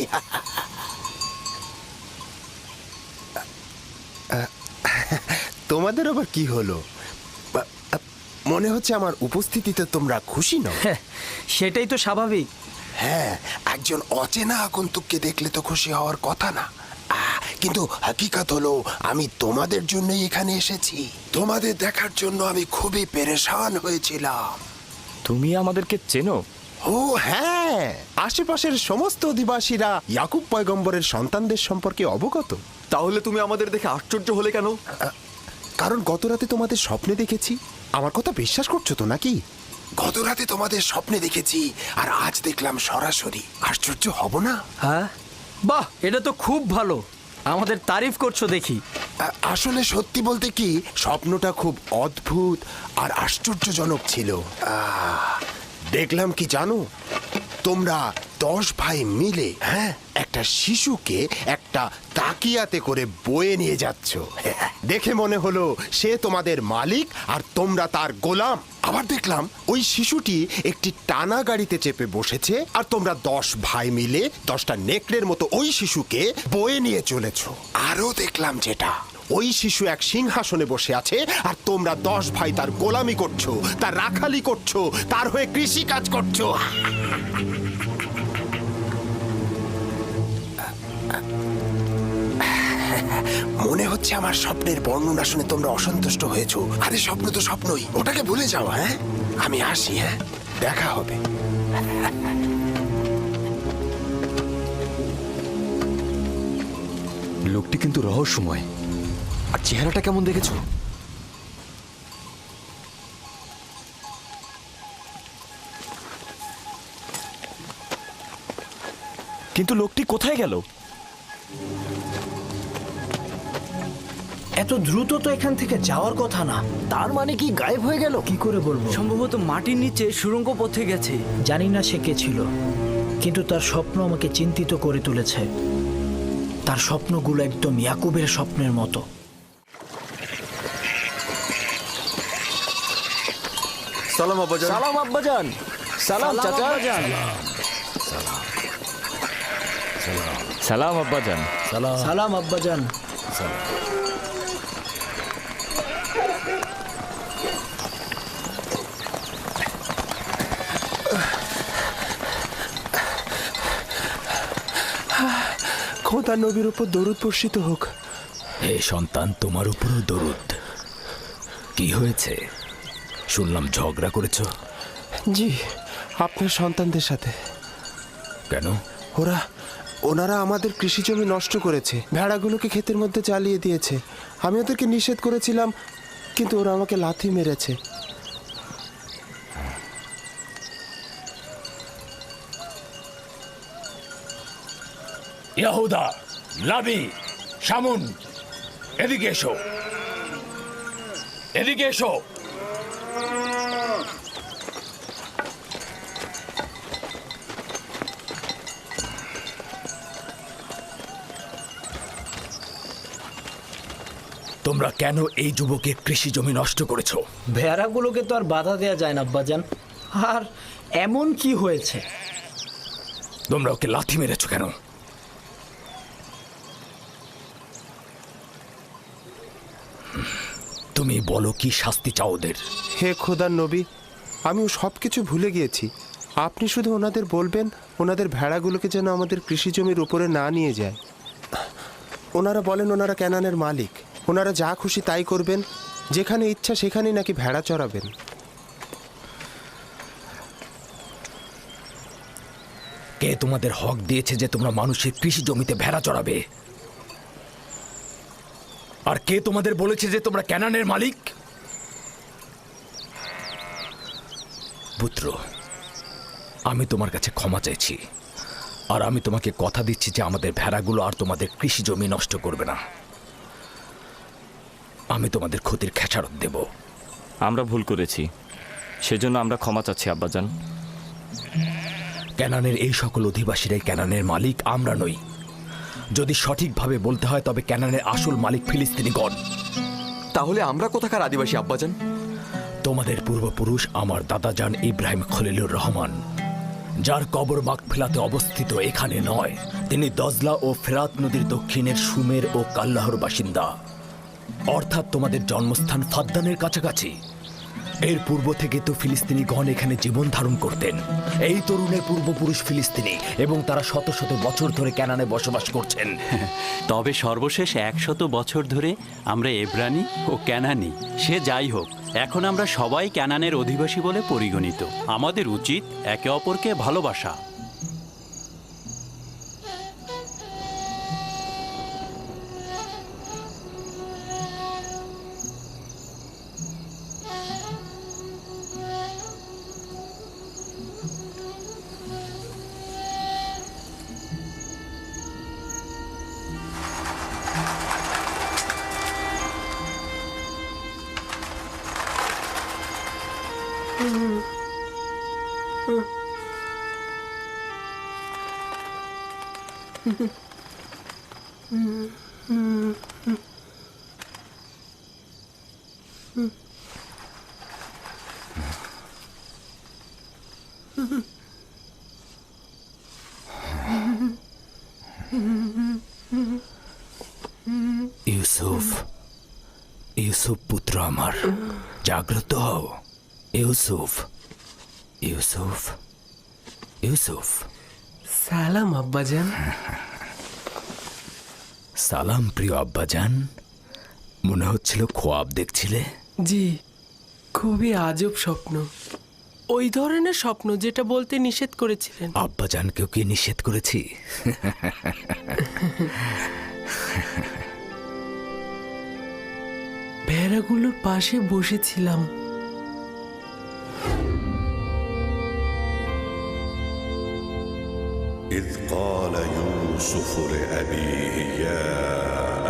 তোমাদের আবার কি হলো? মনে হচ্ছে আমার উপস্থিতিতে তোমরা খুশি নও। সেটাই তো স্বাভাবিক। হ্যাঁ, একজন অচেনা আগন্তুককে দেখলে তো খুশি হওয়ার কথা না। কিন্তু হাকিকত হলো আমি তোমাদের জন্যই এখানে এসেছি। তোমাদের দেখার জন্য আমি খুবই পেরেশান হয়েছিলাম। তুমি আমাদেরকে চেনো? ও হ্যাঁ, আশেপাশের সমস্ত অধিবাসীরা ইয়াকুব পয়গম্বরের সন্তানদের সম্পর্কে অবগত। তাহলে তুমি আমাদের দেখে আশ্চর্য হলে কেন? কারণ গত রাতে তোমাদের স্বপ্নে দেখেছি। আমার কথা বিশ্বাস করছো তো নাকি? গত রাতে তোমাদের স্বপ্নে দেখেছি, আর আজ দেখলাম সরাসরি। আশ্চর্য হব না? হ্যাঁ, বাহ, এটা তো খুব ভালো। আমাদের তারিফ করছো দেখি। আসলে সত্যি বলতে কি, স্বপ্নটা খুব অদ্ভুত আর আশ্চর্যজনক ছিল। দেখলাম কি জানো, তোমরা 10 ভাই মিলে একটা শিশুকে একটা তাকিয়াতে করে বয়ে নিয়ে যাচ্ছ। দেখে মনে হলো সে তোমাদের মালিক আর তোমরা তার গোলাম। আবার দেখলাম ওই শিশুটি একটি টানা গাড়িতে চেপে বসেছে, আর তোমরা 10 ভাই মিলে 10টা নেকড়ের মতো ওই শিশুকে বয়ে নিয়ে চলেছ। আরও দেখলাম যেটা, ওই শিশু এক সিংহাসনে বসে আছে, আর তোমরা 10 ভাই তার গোলামি করছো, তার রাখালি করছো, তার হয়ে কৃষি কাজ করছো। মনে হচ্ছে আমার স্বপ্নের বর্ণনা শুনে তোমরা অসন্তুষ্ট হয়েছো। আরে স্বপ্ন তো স্বপ্নই, ওটাকে ভুলে যাও। হ্যাঁ, আমি আসি। হ্যাঁ, দেখা হবে। লোকটি কিন্তু রহস্যময়। আর চেহারাটা কেমন দেখেছো? কিন্তু লোকটি কোথায় গেল? এত দ্রুত তো এখান থেকে যাওয়ার কথা না। তার মানে কি গায়েব হয়ে গেল? কি করে বলবো? সম্ভবত মাটির নিচে সুড়ঙ্গ পথে গেছে। জানি না সে কে ছিল, কিন্তু তার স্বপ্ন আমাকে চিন্তিত করে তুলেছে। তার স্বপ্নগুলো একদম ইয়াকুবের স্বপ্নের মতো। সালাম আব্বাজান। সালাম আব্বাজান। সালাম চাচা। সালাম আব্বাজান। সালাম আব্বাজান। খোদা নবীর উপর দরুদ বর্ষিত হোক। হে সন্তান, তোমার উপরও দরুদ। কি হয়েছে? শুনলাম ঝগড়া করেছো। জি, আপনার সন্তানদের সাথে। কেন? ওনারা আমাদের কৃষি জমি নষ্ট করেছে, ভেড়াগুলোকে ক্ষেতের মধ্যে চালিয়ে দিয়েছে। আমি ওদেরকে নিষেধ করেছিলাম, কিন্তু ওরা আমাকে লাথি মেরেছে। ইয়াহুদা, লাবি, শামুন, এদিকে এসো, এদিকে এসো। তোমরা কেন এই যুবকের কৃষি জমি নষ্ট করেছো? ভেড়াগুলোকে তো আর বাধা দেয়া যায় না আব্বাজান। আর এমন কি হয়েছে? তোমরা ওকে লাথি মেরেছো কেন? তুমি বলো, কি শাস্তি চাও ওদের? হে খোদার নবী, আমিও সব কিছু ভুলে গিয়েছি। আপনি শুধু ওনাদের বলবেন ওনাদের ভেড়াগুলোকে যেন আমাদের কৃষি জমির উপরে না নিয়ে যায়। ওনারা বলেন ওনারা ক্যানানের মালিক, ওনারা যা খুশি তাই করবেন, যেখানে ইচ্ছা সেখানেই নাকি ভেড়া চড়াবেন। কে তোমাদের হক দিয়েছে যে তোমরা মানুষের কৃষি জমিতে ভেড়া চড়াবে? আর কে তোমাদের বলেছে যে তোমরা ক্যানানের মালিক? পুত্র, আমি তোমার কাছে ক্ষমা চাইছি, আর আমি তোমাকে কথা দিচ্ছি যে আমাদের ভেড়াগুলো আর তোমাদের কৃষি জমি নষ্ট করবে না। আমি তোমাদের ক্ষতির খেসারত দেব। আমরা ভুল করেছি, সেজন্য আমরা ক্ষমা চাচ্ছি আব্বাজান। ক্যানানের এই সকল অধিবাসীরাই ক্যানানের মালিক, আমরা নই। যদি সঠিকভাবে বলতে হয় তবে ক্যানানের আসল মালিক ফিলিস্তিনিগণ। তাহলে আমরা কোথাকার আদিবাসী আব্বাজান? তোমাদের পূর্বপুরুষ আমার দাদাজান ইব্রাহিম খলিলুর রহমান, যার কবর মাগফিলাতে অবস্থিত এখানে নয়। তিনি দজলা ও ফেরাত নদীর দক্ষিণের সুমের ও কাল্লাহর বাসিন্দা, অর্থাৎ তোমাদের জন্মস্থান ফাদ্দানের কাছাকাছি। এর পূর্ব থেকে তো ফিলিস্তিনিগণ এখানে জীবন ধারণ করতেন। এই তরুণের পূর্বপুরুষ ফিলিস্তিনি এবং তারা শত শত বছর ধরে ক্যানানে বসবাস করছেন। তবে সর্বশেষ 100 বছর ধরে আমরা এব্রানি ও ক্যানানি। সে যাই হোক, এখন আমরা সবাই ক্যানানের অধিবাসী বলে পরিগণিত। আমাদের উচিত একে অপরকে ভালোবাসা। ইউসুফ, ইউসুফ পুত্র আমার, জাগ্রত হও। ইউসুফ, ইউসুফ, ইউসুফ। সালাম আব্বাজান। সালাম প্রিয় আব্বাজান। মনে হচ্ছিল খোয়াব দেখছিলে। জি, খুবই আজব স্বপ্ন। ওই ধরনের স্বপ্ন যেটা বলতে নিষেধ করেছিলেন। আব্বাজানকেও কি নিষেধ করেছি? ভেড়াগুলোর পাশে বসেছিলাম। إذ قال يوسف لأبيه يا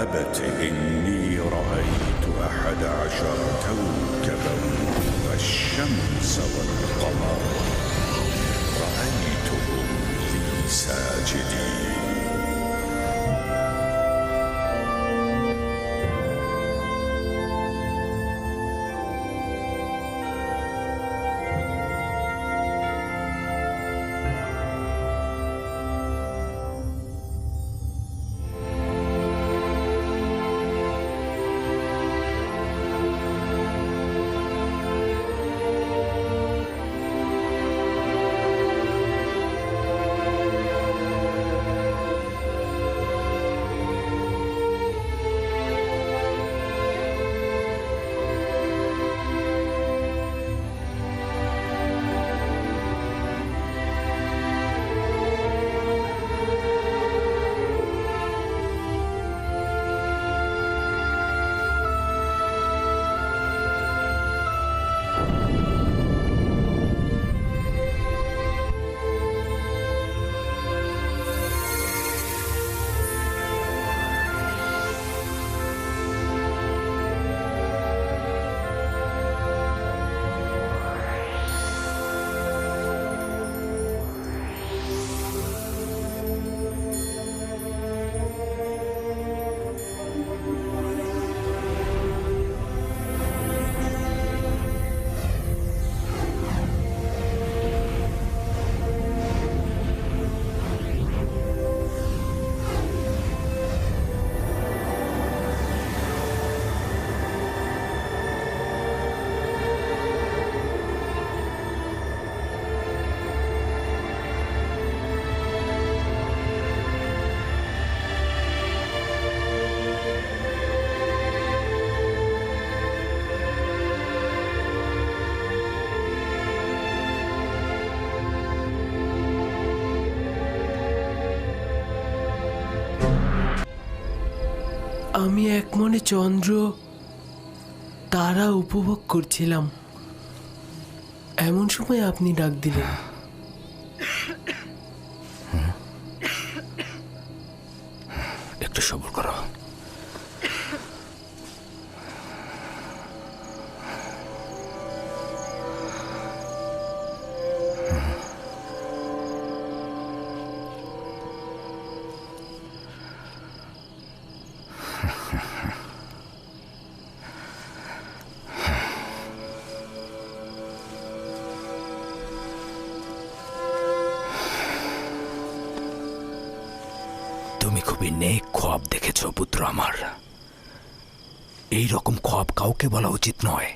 أبت إني رأيت 11 كوكبا والشمس والقمر رأيتهم لي ساجدين আমি এক মনে চন্দ্র তারা উপভোগ করছিলাম। এমন সময় আপনি ডাক দিলেন। একটু সবর করো। তুমি খুবই নেক খোয়াব দেখেছ পুত্র আমার। এই রকম খোয়াব কাউকে বলা উচিত নয়,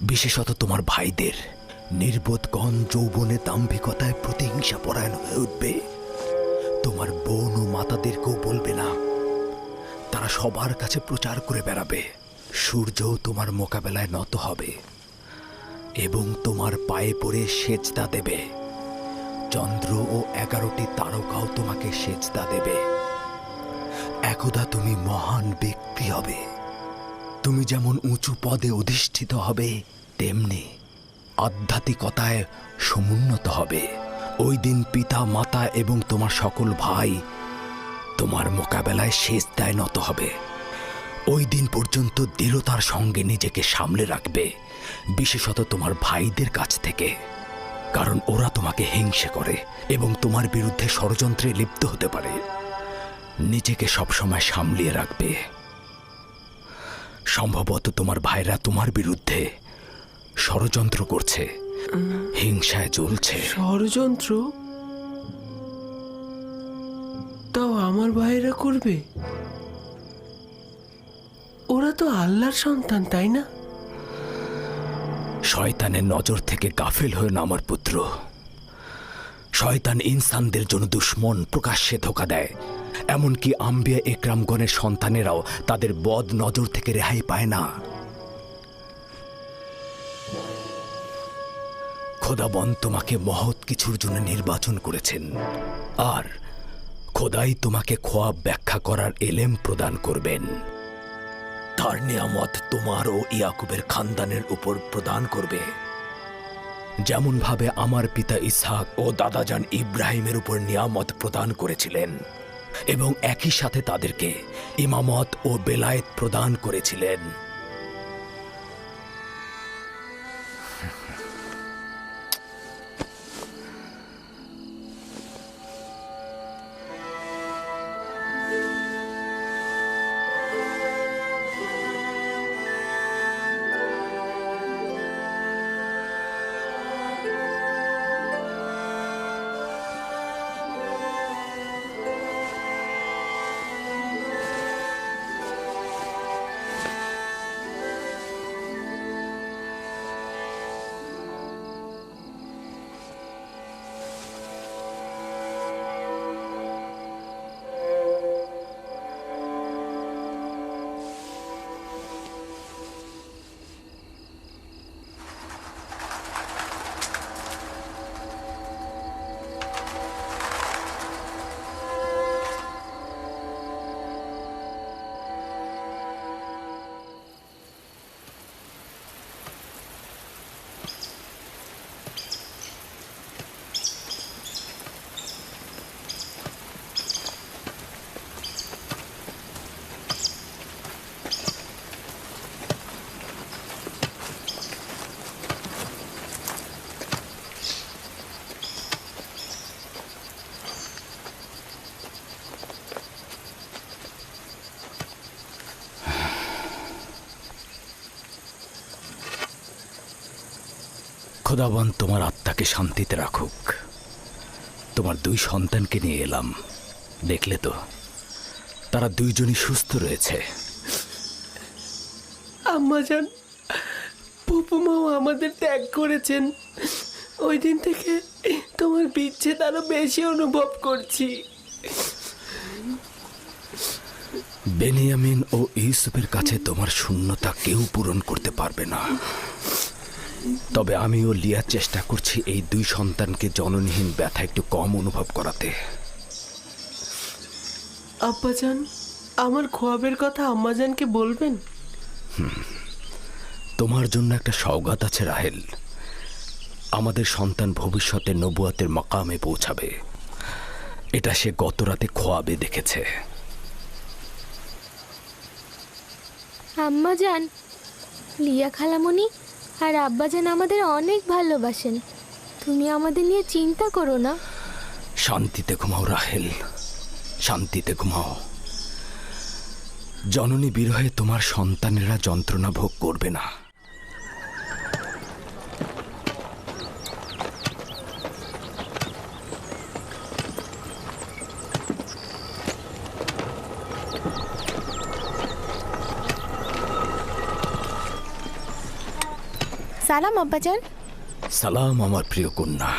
বিশেষত তোমার ভাইদের। নির্বোধগণ যৌবনে দাম্ভিকতায় প্রতিহিংসা পরায়ণ হয়ে উঠবে। তোমার বোন ও মাতাদেরকেও বলবে না, তারা সবার কাছে প্রচার করে বেড়াবে। সূর্যও তোমার মোকাবেলায় নত হবে এবং তোমার পায়ে পড়ে সেজদা দেবে। চন্দ্র ও 11টি তারকাও তোমাকে সেজদা দেবে। একদা তুমি মহান ব্যক্তি হবে। তুমি যেমন উঁচু পদে অধিষ্ঠিত হবে, তেমনি আধ্যাত্মিকতায় সমুন্নত হবে। ওই দিন পিতা মাতা এবং তোমার সকল ভাই তোমার মোকাবেলায় সেজদায় নত হবে। ওই দিন পর্যন্ত দৃঢ়তার সঙ্গে নিজেকে সামলে রাখবে, বিশেষত তোমার ভাইদের কাছ থেকে, কারণ ওরা তোমাকে হিংসে করে এবং তোমার বিরুদ্ধে ষড়যন্ত্রে লিপ্ত হতে পারে। নিজেকে সবসময় সামলিয়ে রাখবে। সম্ভবত তোমার ভাইরা তোমার বিরুদ্ধে ষড়যন্ত্র করছে, হিংসায় জ্বলছে। ষড়যন্ত্র? তাও আমার ভাইরা করবে? ওরা তো আল্লাহর সন্তান, তাই না? শয়তানের নজর থেকে গাফিল হয়ে না আমার পুত্র। শয়তান ইনসানদের জন্য দুশ্মন, প্রকাশ্যে ধোঁকা দেয়। এমনকি আম্বিয়া একরামগণের সন্তানেরাও তাদের বদ নজর থেকে রেহাই পায় না। খোদাবন তোমাকে মহৎ কিছুর জন্য নির্বাচন করেছেন, আর খোদাই তোমাকে খোয়াব ব্যাখ্যা করার এলেম প্রদান করবেন। তার নিয়ামত তোমার ও ইয়াকুবের খানদানের উপর প্রদান করবে, যেমন ভাবে আমার পিতা ইসহাক ও দাদাজান ইব্রাহিমের উপর নিয়ামত প্রদান করেছিলেন এবং একই সাথে তাদেরকে ইমামত ও বেলায়েত প্রদান করেছিলেন। খোদাবন তোমার আত্মাকে শান্তিতে রাখুক। তোমার দুই সন্তানকে নিয়ে এলাম, দেখলে তো তারা দুইজনই সুস্থ রয়েছে। আম্মাজান, ফুপুমাও আমাদের ত্যাগ করেছেন। ওই দিন থেকে তোমার বিচ্ছেদ আরো বেশি অনুভব করছি। বেনিয়ামিন ও ইউসুফের কাছে তোমার শূন্যতা কেউ পূরণ করতে পারবে না। তবে আমিও লিয়ার চেষ্টা করছি এই দুই সন্তানকে জননীহীন ব্যথা একটু কম অনুভব করাতে। আব্বাজান, আমার খোয়াবের কথা আম্মাজানকে বলবেন? তোমার জন্য একটা সওগাত আছে রাহেল। আমাদের সন্তান ভবিষ্যতে নবুয়াতের মাকামে পৌঁছাবে, এটা সে গত রাতে খোয়াবে দেখেছে। আম্মা জান, লিয়া খালামণি আর আব্বাজান আমাদের অনেক ভালোবাসেন। তুমি আমাদের নিয়ে চিন্তা করো না। শান্তিতে ঘুমাও রাহেল, শান্তিতে ঘুমাও। জননী বিরহে তোমার সন্তানেরা যন্ত্রণা ভোগ করবে না। সালাম আব্বাজান। সালাম আমার প্রিয় কন্যা।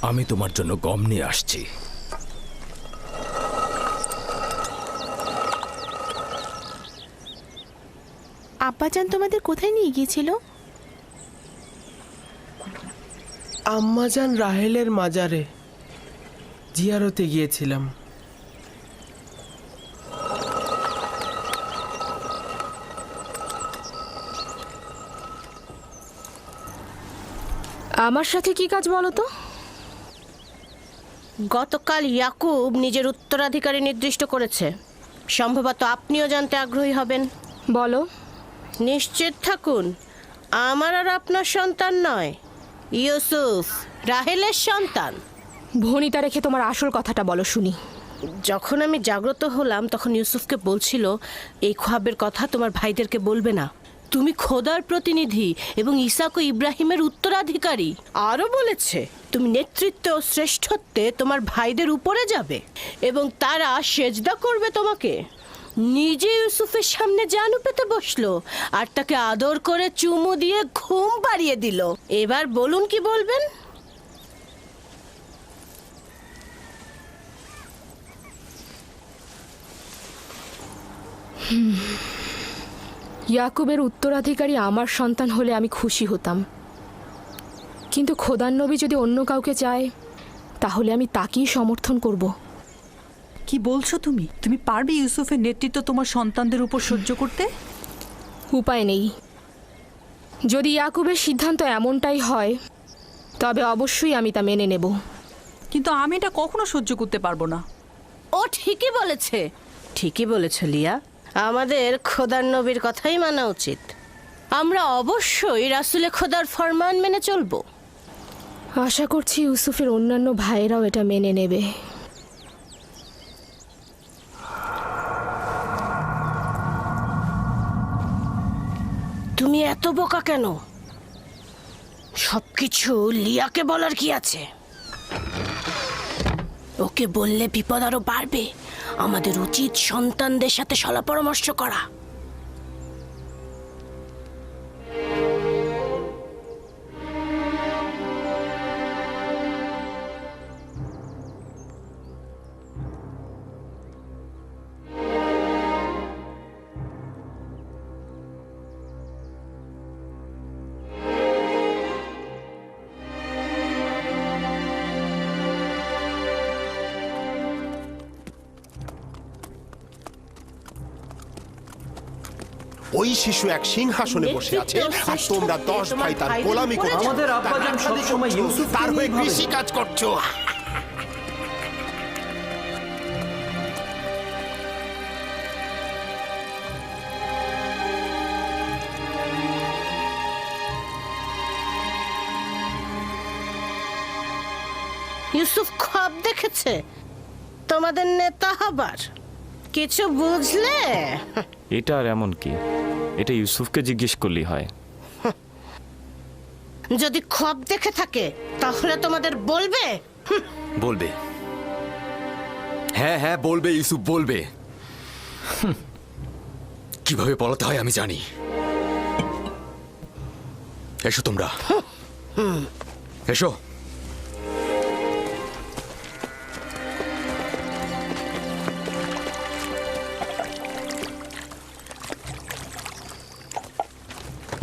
আমি তোমার জন্য গম নিয়ে আসছি। আব্বাজান তোমাদের কোথায় নিয়ে গিয়েছিল? আম্মাজান রাহেলের মাজারে জিয়ারতে গিয়েছিলাম। আমার সাথে কি কাজ বলো তো? গতকাল ইয়াকুব নিজের উত্তরাধিকারী নির্দিষ্ট করেছে। সম্ভবত আপনিও জানতে আগ্রহী হবেন। বলো। নিশ্চিত থাকুন, আমার আর আপনার সন্তান নয়, ইউসুফ রাহেলের সন্তান। ভনিতা রেখে তোমার আসল কথাটা বলো শুনি। যখন আমি জাগ্রত হলাম তখন ইউসুফকে বলছিল, এই খ্বাবের কথা তোমার ভাইদেরকে বলবে না, তুমি খোদার প্রতিনিধি এবং ইসাক ও ইব্রাহিমের উত্তরাধিকারী। আরও বলেছে তুমি নেতৃত্বে ও শ্রেষ্ঠত্বে তোমার ভাইদের উপরে যাবে এবং তারা সেজদা করবে তোমাকে। নিজে ইউসুফের সামনে জানু পেতে বসলো আর তাকে আদর করে চুমু দিয়ে ঘুম পাড়িয়ে দিল। এবার বলুন কি বলবেন? ইয়াকুবের উত্তরাধিকারী আমার সন্তান হলে আমি খুশি হতাম, কিন্তু খোদার নবী যদি অন্য কাউকে চায় তাহলে আমি তাকেই সমর্থন করব। কি বলছো তুমি? তুমি পারবে ইউসুফের নেতৃত্ব তোমার সন্তানদের উপর সহ্য করতে? উপায় নেই। যদি ইয়াকুবের সিদ্ধান্ত এমনটাই হয় তবে অবশ্যই আমি তা মেনে নেব। কিন্তু আমি এটা কখনো সহ্য করতে পারবো না। ও ঠিকই বলেছে, ঠিকই বলেছে লিয়া। আমাদের খোদার নবীর কথাই মানা উচিত। আমরা অবশ্যই রাসূলে খোদার ফরমান মেনে চলব। আশা করছি ইউসুফের অন্যান্য ভাইয়েরাও এটা মেনে নেবে। তুমি এত বোকা কেন? সবকিছু লিয়াকে বলার কি আছে? ওকে বললে বিপদ আরো বাড়বে। আমাদের উচিত সন্তানদের সাথে সলা পরামর্শ করা। ওই শিশু এক সিংহাসনে বসে আছে আর তোমরা 10 ভাই তার গোলামি করছো। আমাদের আব্বাজান সবসময় ইউসুফ তার হয়ে কৃষি কাজ করছো। ইউসুফ খ্বাব দেখেছে, তোমাদের নেতা হবার কিছু বুঝলে? এটা আর এমন কি, এটা ইউসুফকে জিজ্ঞেস করলেই হয়। যদি খ্বাব দেখে থাকে তাহলে তোমাদের বলবে। বলবে, হ্যাঁ হ্যাঁ বলবে, ইউসুফ বলবে। কিভাবে পড়াতে হয় আমি জানি। এসো তোমরা, এসো।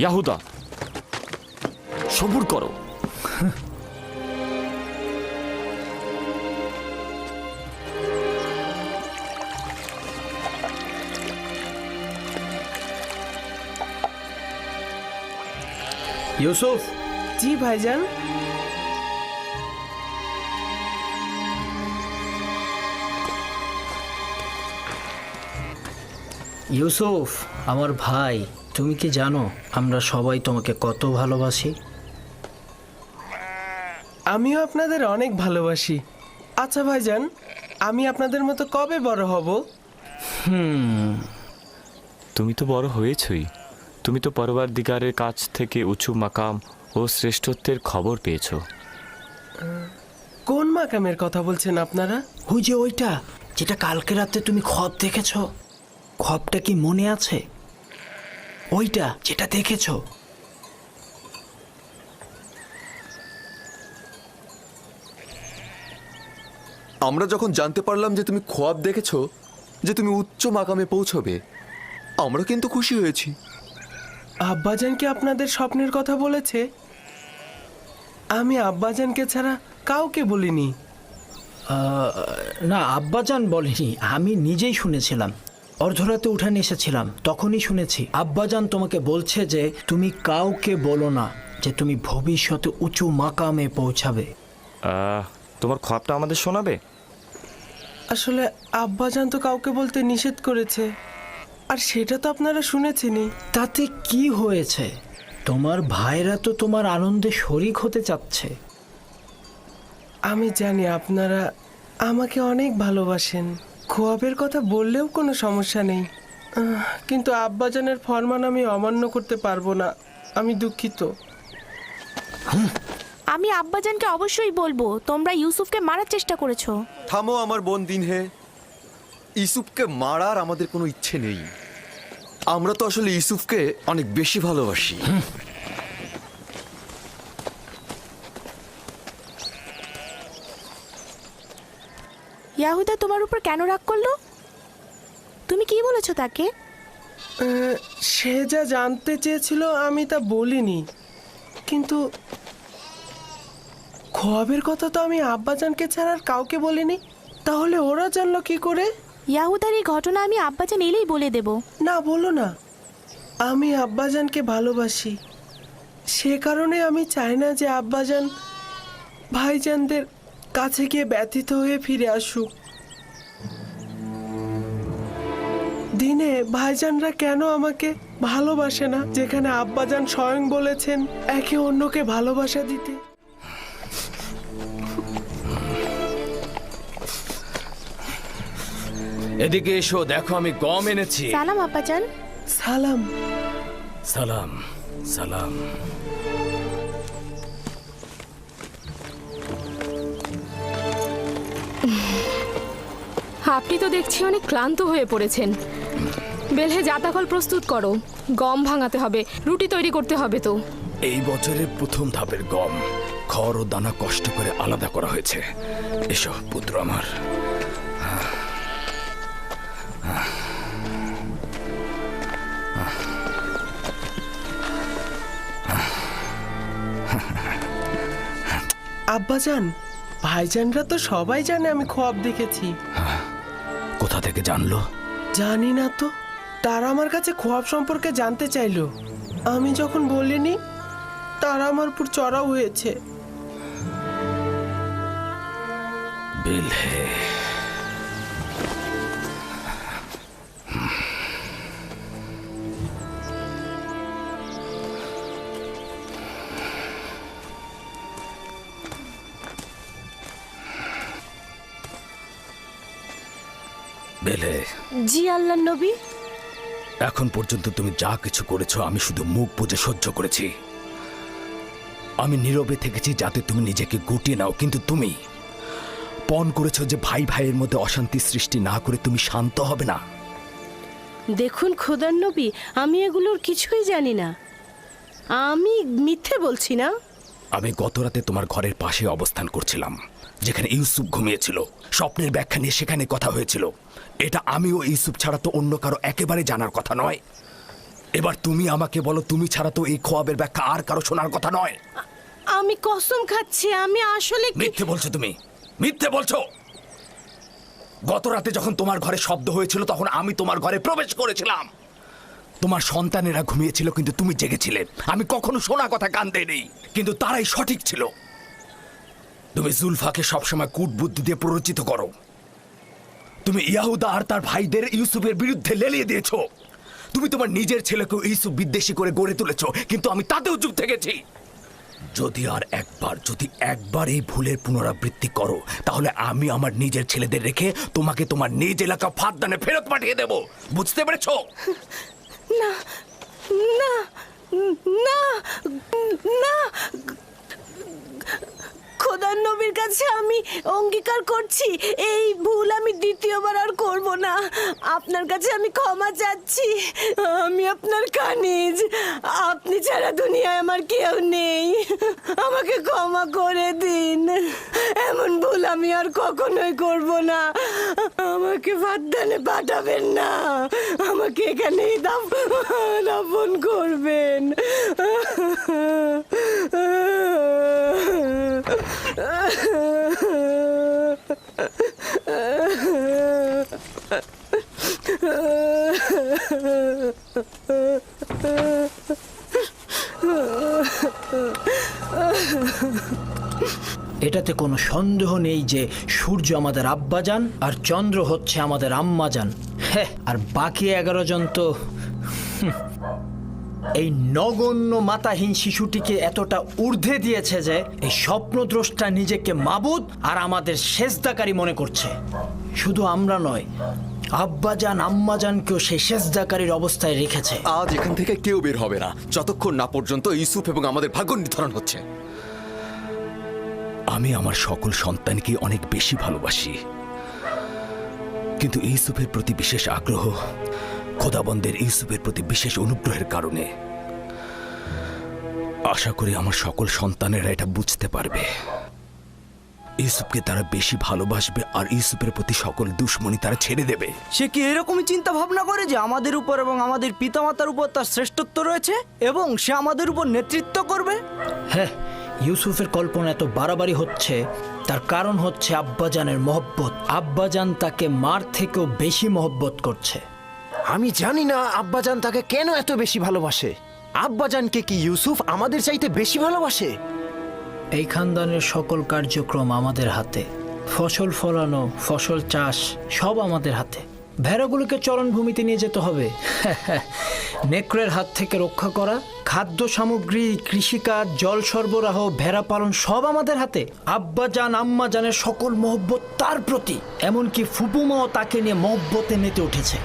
ইয়াহুদা, সবুর করো। ইউসুফ। জি ভাইজান। ইউসুফ আমার ভাই, তুমি কি জানো আমরা সবাই তোমাকে কত ভালোবাসি? আমিও আপনাদের অনেক ভালোবাসি। আচ্ছা ভাইজান, আমি আপনাদের মতো কবে বড় হব? তুমি তো বড় হয়েছই। তুমি তো পরবর্তীকারের কাছ থেকে উঁচু মাকাম ও শ্রেষ্ঠত্বের খবর পেয়েছো। কোন মাকামের কথা বলছেন আপনারা? ওই যে ওইটা, যেটা কালকে রাতে তুমি খব দেখেছো। খবটা কি মনে আছে? ওইটা যেটা দেখেছো। আমরা যখন জানতে পারলাম যে তুমি খোয়াব দেখেছো, যে তুমি উচ্চ মাকামে পৌঁছবে, আমরা কিন্তু খুশি হয়েছি। আব্বাজান কি আপনাদের স্বপ্নের কথা বলেছে? আমি আব্বাজানকে ছাড়া কাউকে বলিনি। না, আব্বাজান বলেনি, আমি নিজেই শুনেছিলাম। অর্ধরাতে উঠানে এসেছিলাম, তখনই শুনেছি আব্বাজান তোমাকে বলছে যে তুমি কাউকে বলো না যে তুমি ভবিষ্যতে উঁচু মাকামে পৌঁছাবে। তোমার খবরটা আমাদের শোনাবে? আসলে আব্বাজান তো কাউকে বলতে নিষেধ করেছে, আর সেটা তো আপনারা শুনেছেনই। তাতে কি হয়েছে? তোমার ভাইরা তো তোমার আনন্দে শরিক হতে চাচ্ছে। আমি জানি আপনারা আমাকে অনেক ভালোবাসেন, খোয়াবের কথা বললেও কোনো সমস্যা নেই। কিন্তু আব্বাজানের ফরমান আমি অমান্য করতে পারবো না, আমি দুঃখিত। আমি আব্বাজানকে অবশ্যই বলবো তোমরা ইউসুফকে মারার চেষ্টা করেছো। থামো আমার বোন দিনহে, ইউসুফকে মারার আমাদের কোনো ইচ্ছে নেই। আমরা তো আসলে ইউসুফকে অনেক বেশি ভালোবাসি। ইয়াহুদা তোমার উপর কেন রাগ করলো? তুমি কি বলেছো তাকে? সে যা জানতে চেয়েছিল আমি তা বলিনি, কিন্তু খোয়াবের কথা তো আমি আব্বাজানকে ছাড়া আর কাউকে বলিনি। তাহলে ওরা জানলো কি করে? ইয়াহুদার এই ঘটনা আমি আব্বাজান এলেই বলে দেব। না, বলো না। আমি আব্বাজানকে ভালোবাসি, সে কারণে আমি চাই না যে আব্বাজান ভাইজানদের কাছে গিয়ে ব্যথিত হয়ে ফিরে আসুক। দিনে ভাইজানরা কেন আমাকে ভালোবাসে না, যেখানে আব্বাজান স্বয়ং বলেছেন একে অন্যকে ভালোবাসা দিতে? এদিকে এসো, দেখো আমি গম এনেছি। সালাম আব্বাজান। সালাম। সালাম সালাম। আপনি তো দেখছি অনেক ক্লান্ত হয়ে পড়েছেন। বেলহে জাতাকল প্রস্তুত করো, গম ভাঙাতে হবে, রুটি তৈরি করতে হবে। তো এই বছরের প্রথম ধাপের গম খড় ও দানা কষ্ট করে আলাদা করা হয়েছে। এসো পুত্র আমার। আব্বাজান, ভাইজানরা তো সবাই জানে আমি খোয়াব দেখেছি। কোথা থেকে জানলো? জানি না তো, তারা আমার কাছে খোয়াব সম্পর্কে জানতে চাইলো। আমি যখন বলিনি, তারা আমার উপর চড়াও হয়েছে। বেলহে, বেলহে। জি আল্লাহর নবী। এখন পর্যন্ত তুমি যা কিছু করেছো আমি শুধু মুখ বুজে সহ্য করেছি। আমি নীরবে থেকেছি যাতে তুমি নিজেকে গুটিয়ে নাও, কিন্তু তুমি পণ করেছো যে ভাই ভাইয়ের মধ্যে অশান্তি সৃষ্টি না করে তুমি শান্ত হবে না। দেখুন খোদার নবী, আমি এগুলোর কিছুই জানি না। আমি মিথ্যে বলছি না। আমি গত রাতে তোমার ঘরের পাশে অবস্থান করছিলাম, যেখানে ইউসুফ ঘুমিয়েছিল। স্বপ্নের ব্যাখ্যা নিয়ে সেখানে কথা হয়েছিল। এটা আমি ও ইউসুফ ছাড়া তো অন্য কারো একেবারে জানার কথা নয়। এবার তুমি আমাকে বলো, তুমি ছাড়া তো এই খোয়াবের ব্যাখ্যা আর কারো শোনার কথা নয়। আমি কসম খাচ্ছি, আমি আসলে মিথ্যে বলছো তুমি, মিথ্যে বলছো। গত রাতে যখন তোমার ঘরে শব্দ হয়েছিল তখন আমি তোমার ঘরে প্রবেশ করেছিলাম। তোমার সন্তানেরা ঘুমিয়েছিল কিন্তু তুমি জেগেছিলে। আমি কখনো শোনা কথা কান দেইনি, কিন্তু তারাই সঠিক ছিল। তুমি জুলফাকে সবসময় কূটবুদ্ধি দিয়ে প্ররোচিত করো। তুমি ইয়াহুদা আর তার ভাইদের ইউসুফের বিরুদ্ধে লেলিয়ে দিয়েছো। তুমি তোমার নিজের ছেলেকেও ইউসুফ বিদ্বেষী করে গড়ে তুলেছো, কিন্তু আমি তাতেও চুপ থেকেছি। যদি একবার এই ভুলের পুনরাবৃত্তি করো, তাহলে আমি আমার নিজের ছেলেদের রেখে তোমাকে তোমার নিজ এলাকা ফাঁদদানে ফেরত পাঠিয়ে দেব। বুঝতে পেরেছো? না না না না, খোদার নবীর কাছে আমি অঙ্গীকার করছি এই ভুল আমি দ্বিতীয়বার আর করব না। আপনার কাছে আমি ক্ষমা চাচ্ছি। আমি আপনার কানিজ, আপনি ছাড়া দুনিয়ায় আমার কেউ নেই। আমাকে ক্ষমা করে দিন। এমন ভুল আমি আর কখনোই করব না। আমাকে ফাঁদদানে পাঠাবেন না, আমাকে এখানেই দাফন করবেন। এটাতে কোনো সন্দেহ নেই যে সূর্য আমাদের আব্বাজান আর চন্দ্র হচ্ছে আমাদের আম্মাজান। হ্যাঁ, আর বাকি 11 জন তো এই নগণ্য মাতাহীন শিশুটিকে এতটা ঊর্ধ্বে দিয়েছে যে এই স্বপ্নদ্রষ্টা নিজেকে মাবুদ আর আমাদের সেজদাকারী মনে করছে। শুধু আমরা নয়, আব্বাজান আম্মাজানকেও সেই সেজদাকারীর অবস্থায় রেখেছে। আজ এখান থেকে কেউ বের হবে না যতক্ষণ না পর্যন্ত ইউসুফ এবং আমাদের ভাগ্য নির্ধারণ হচ্ছে। আমি আমার সকল সন্তানকে অনেক বেশি ভালোবাসি, কিন্তু ইউসুফের প্রতি বিশেষ আগ্রহ খোদাবন্দের ইউসুফের প্রতি বিশেষ অনুগ্রহের কারণে। আশা করি আমার সকল সন্তানেরা এটা বুঝতে পারবে। ইউসুফকে তারা বেশি ভালোবাসবে আর ইউসুফের প্রতি সকল দুশ্মনী তারা ছেড়ে দেবে। সে কি এরকমই চিন্তা ভাবনা করে যে আমাদের উপর এবং আমাদের পিতামাতার উপর তার শ্রেষ্ঠত্ব রয়েছে এবং সে আমাদের উপর নেতৃত্ব করবে? হ্যাঁ, ইউসুফের কল্পনা এত বাড়াবাড়ি হচ্ছে, তার কারণ হচ্ছে আব্বাজানের মহব্বত। আব্বাজান তাকে মার থেকেও বেশি মহব্বত করছে। আমি জানি না আব্বাজান তাকে কেন এত বেশি ভালোবাসে। আব্বাজানকে কি ইউসুফ আমাদের চাইতে বেশি ভালোবাসে? এই খানদানের সকল কার্যক্রম আমাদের হাতে। ফসল ফলানো, ফসল চাষ সব আমাদের হাতে। ভেড়াগুলোকে চরণভূমিতে নিয়ে যেতে হবে, নেকড়ের হাত থেকে রক্ষা করা, খাদ্য সামগ্রী, কৃষিকাজ, জল সরবরাহ, ভেড়া পালন সব আমাদের হাতে। আব্বাজান আম্মাজানের সকল মহব্বত তার প্রতি, এমনকি ফুপুমাও তাকে নিয়ে মহব্বতে মেতে উঠেছে।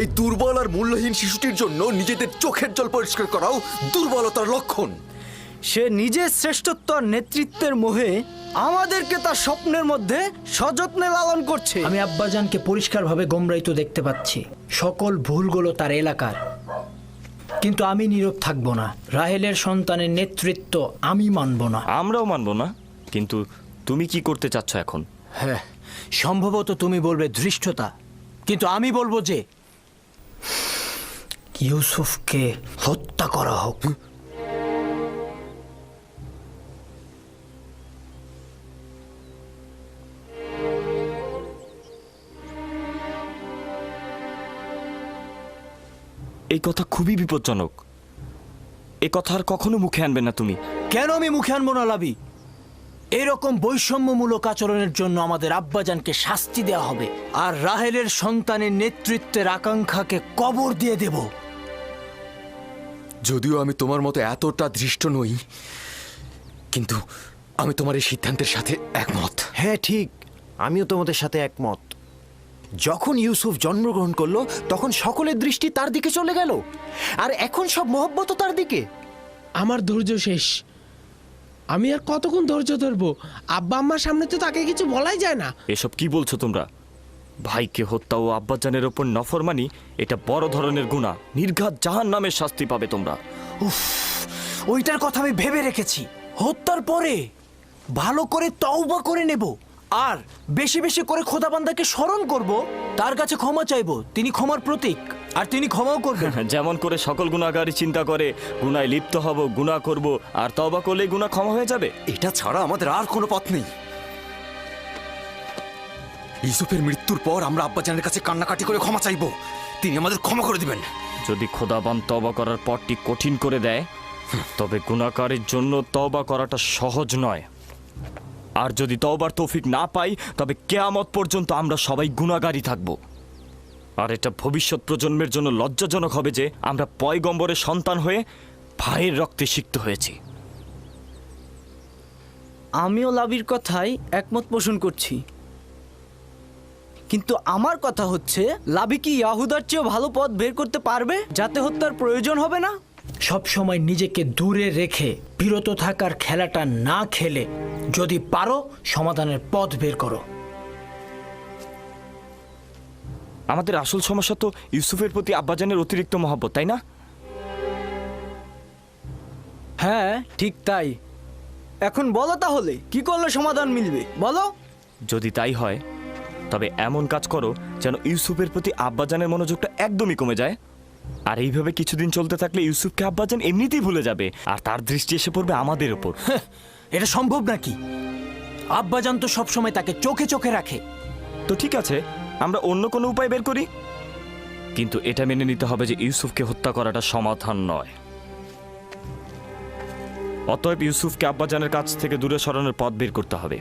এই দুর্বল আর মূল্যহীন শিশুটির জন্য নিজেদের চোখের জল পরিষ্কার করাও দুর্বলতার লক্ষণ। সে নিজের শ্রেষ্ঠত্ব আর নেতৃত্বের মোহে আমাদেরকে তার স্বপ্নের মধ্যে সযত্নে লালন করছে। আমি আব্বাজানকে পরিষ্কারভাবে গোমরাইত দেখতে পাচ্ছি। সকল ভুলগুলো তার এলাকার, কিন্তু আমি নীরব থাকবো না। রাহেলের সন্তানের নেতৃত্ব আমি মানব না। আমরাও মানব না, কিন্তু তুমি কি করতে চাচ্ছ এখন? হ্যাঁ, সম্ভবত তুমি বলবে ধৃষ্টতা, কিন্তু আমি বলবো যে ইউসুফকে হত্যা করা হোক। এই কথা খুবই বিপজ্জনক। এ কথা আর কখনো মুখে আনবে না তুমি। কেন আমি মুখে আনবো না লাবি? এরকম বৈষম্যমূলক আচরণের জন্য আমাদের আব্বাজানকে শাস্তি দেওয়া হবে, আর রাহেলের সন্তানের নেতৃত্বের আকাঙ্ক্ষাকে কবর দিয়ে দেব। যদিও আমি তোমার মতো এতটা ধৃষ্ট নই, কিন্তু আমি তোমার এই সিদ্ধান্তের সাথে একমত। হ্যাঁ ঠিক, আমিও তোমাদের সাথে একমত। যখন ইউসুফ জন্মগ্রহণ করলো তখন সকলের দৃষ্টি তার দিকে চলে গেল, আর এখন সব মহব্বত তার দিকে। আমার ধৈর্য শেষ। আমি আর কতক্ষণ ধৈর্য ধরবো? আব্বা আম্মার সামনে তো তাকে কিছু বলাই যায় না। এসব কি বলছো তোমরা? ভাইকে হত্যা ও আব্বাজানের ওপর নফরমানি এটা বড় ধরনের গুনাহ। নির্ঘাত জাহান্নামের শাস্তি পাবে তোমরা। উফ, ওইটার কথা আমি ভেবে রেখেছি। হত্যার পরে ভালো করে তওবা করে নেব, আর বেশি বেশি করে খোদাবান্দাকে স্মরণ করব, তার কাছে ক্ষমা চাইবো। তিনি ক্ষমার প্রতীক, আর তিনি ক্ষমাও করবেন। যেমন করে সকল গুনাহগারী চিন্তা করে গুনায় লিপ্ত হব, গুনাহ করব, আর তওবা করলে গুনাহ ক্ষমা হয়ে যাবে। এটা ছাড়া আমাদের আর কোনো পথ নেই। ইউসুফের মৃত্যুর পর আমরা আব্বাজানের কাছে কান্নাকাটি করে ক্ষমা চাইবো, তিনি আমাদের ক্ষমা করে দিবেন। যদি খোদাবান তওবা করার পথটি কঠিন করে দেয়, তবে গুনাহকারীর জন্য তওবা করাটা সহজ নয়। আর যদি তওবার তৌফিক না পাই, তবে কিয়ামত পর্যন্ত আমরা সবাই গুনাহগারই থাকব। আর এটা ভবিষ্যৎ প্রজন্মের জন্য লজ্জাজনক হবে যে আমরা পয়গম্বরের সন্তান হয়ে ভাইয়ের রক্তে সিক্ত হয়েছি। আমিও লাবির কথাই একমত পোষণ করছি, কিন্তু আমার কথা হচ্ছে লাবি কি ইয়াহুদার চেয়েও ভালো পথ বের করতে পারবে যাতে হত্যার প্রয়োজন হবে না? সব সময় নিজেকে দূরে রেখে বিরত থাকার খেলাটা না খেলে যদি পারো সমাধানের পথ বের করো। আমাদের আসল সমস্যা তো ইউসুফের প্রতি আব্বাজানের অতিরিক্ত মহব্বত, তাই না? হ্যাঁ ঠিক তাই। এখন বলো তাহলে কি করলে সমাধান মিলবে, বলো। যদি তাই হয়, তবে এমন কাজ করো যেন ইউসুফের প্রতি আব্বাজানের মনোযোগটা একদমই কমে যায়। আর এইভাবে কিছুদিন চলতে থাকলে ইউসুফকে আব্বাজান এমনিতেই ভুলে যাবে, আর তার দৃষ্টি এসে পড়বে আমাদের ওপর। এটা সম্ভব নাকি? আব্বাজান তো সবসময় তাকে চোখে চোখে রাখে। তো ঠিক আছে, আমরা অন্য কোনো উপায় বের করি, কিন্তু এটা মেনে নিতে হবে যে ইউসুফকে হত্যা করাটা সমাধান নয়। অতএব ইউসুফকে আব্বাজানের কাছ থেকে দূরে সরানোর পথ বের করতে হবে।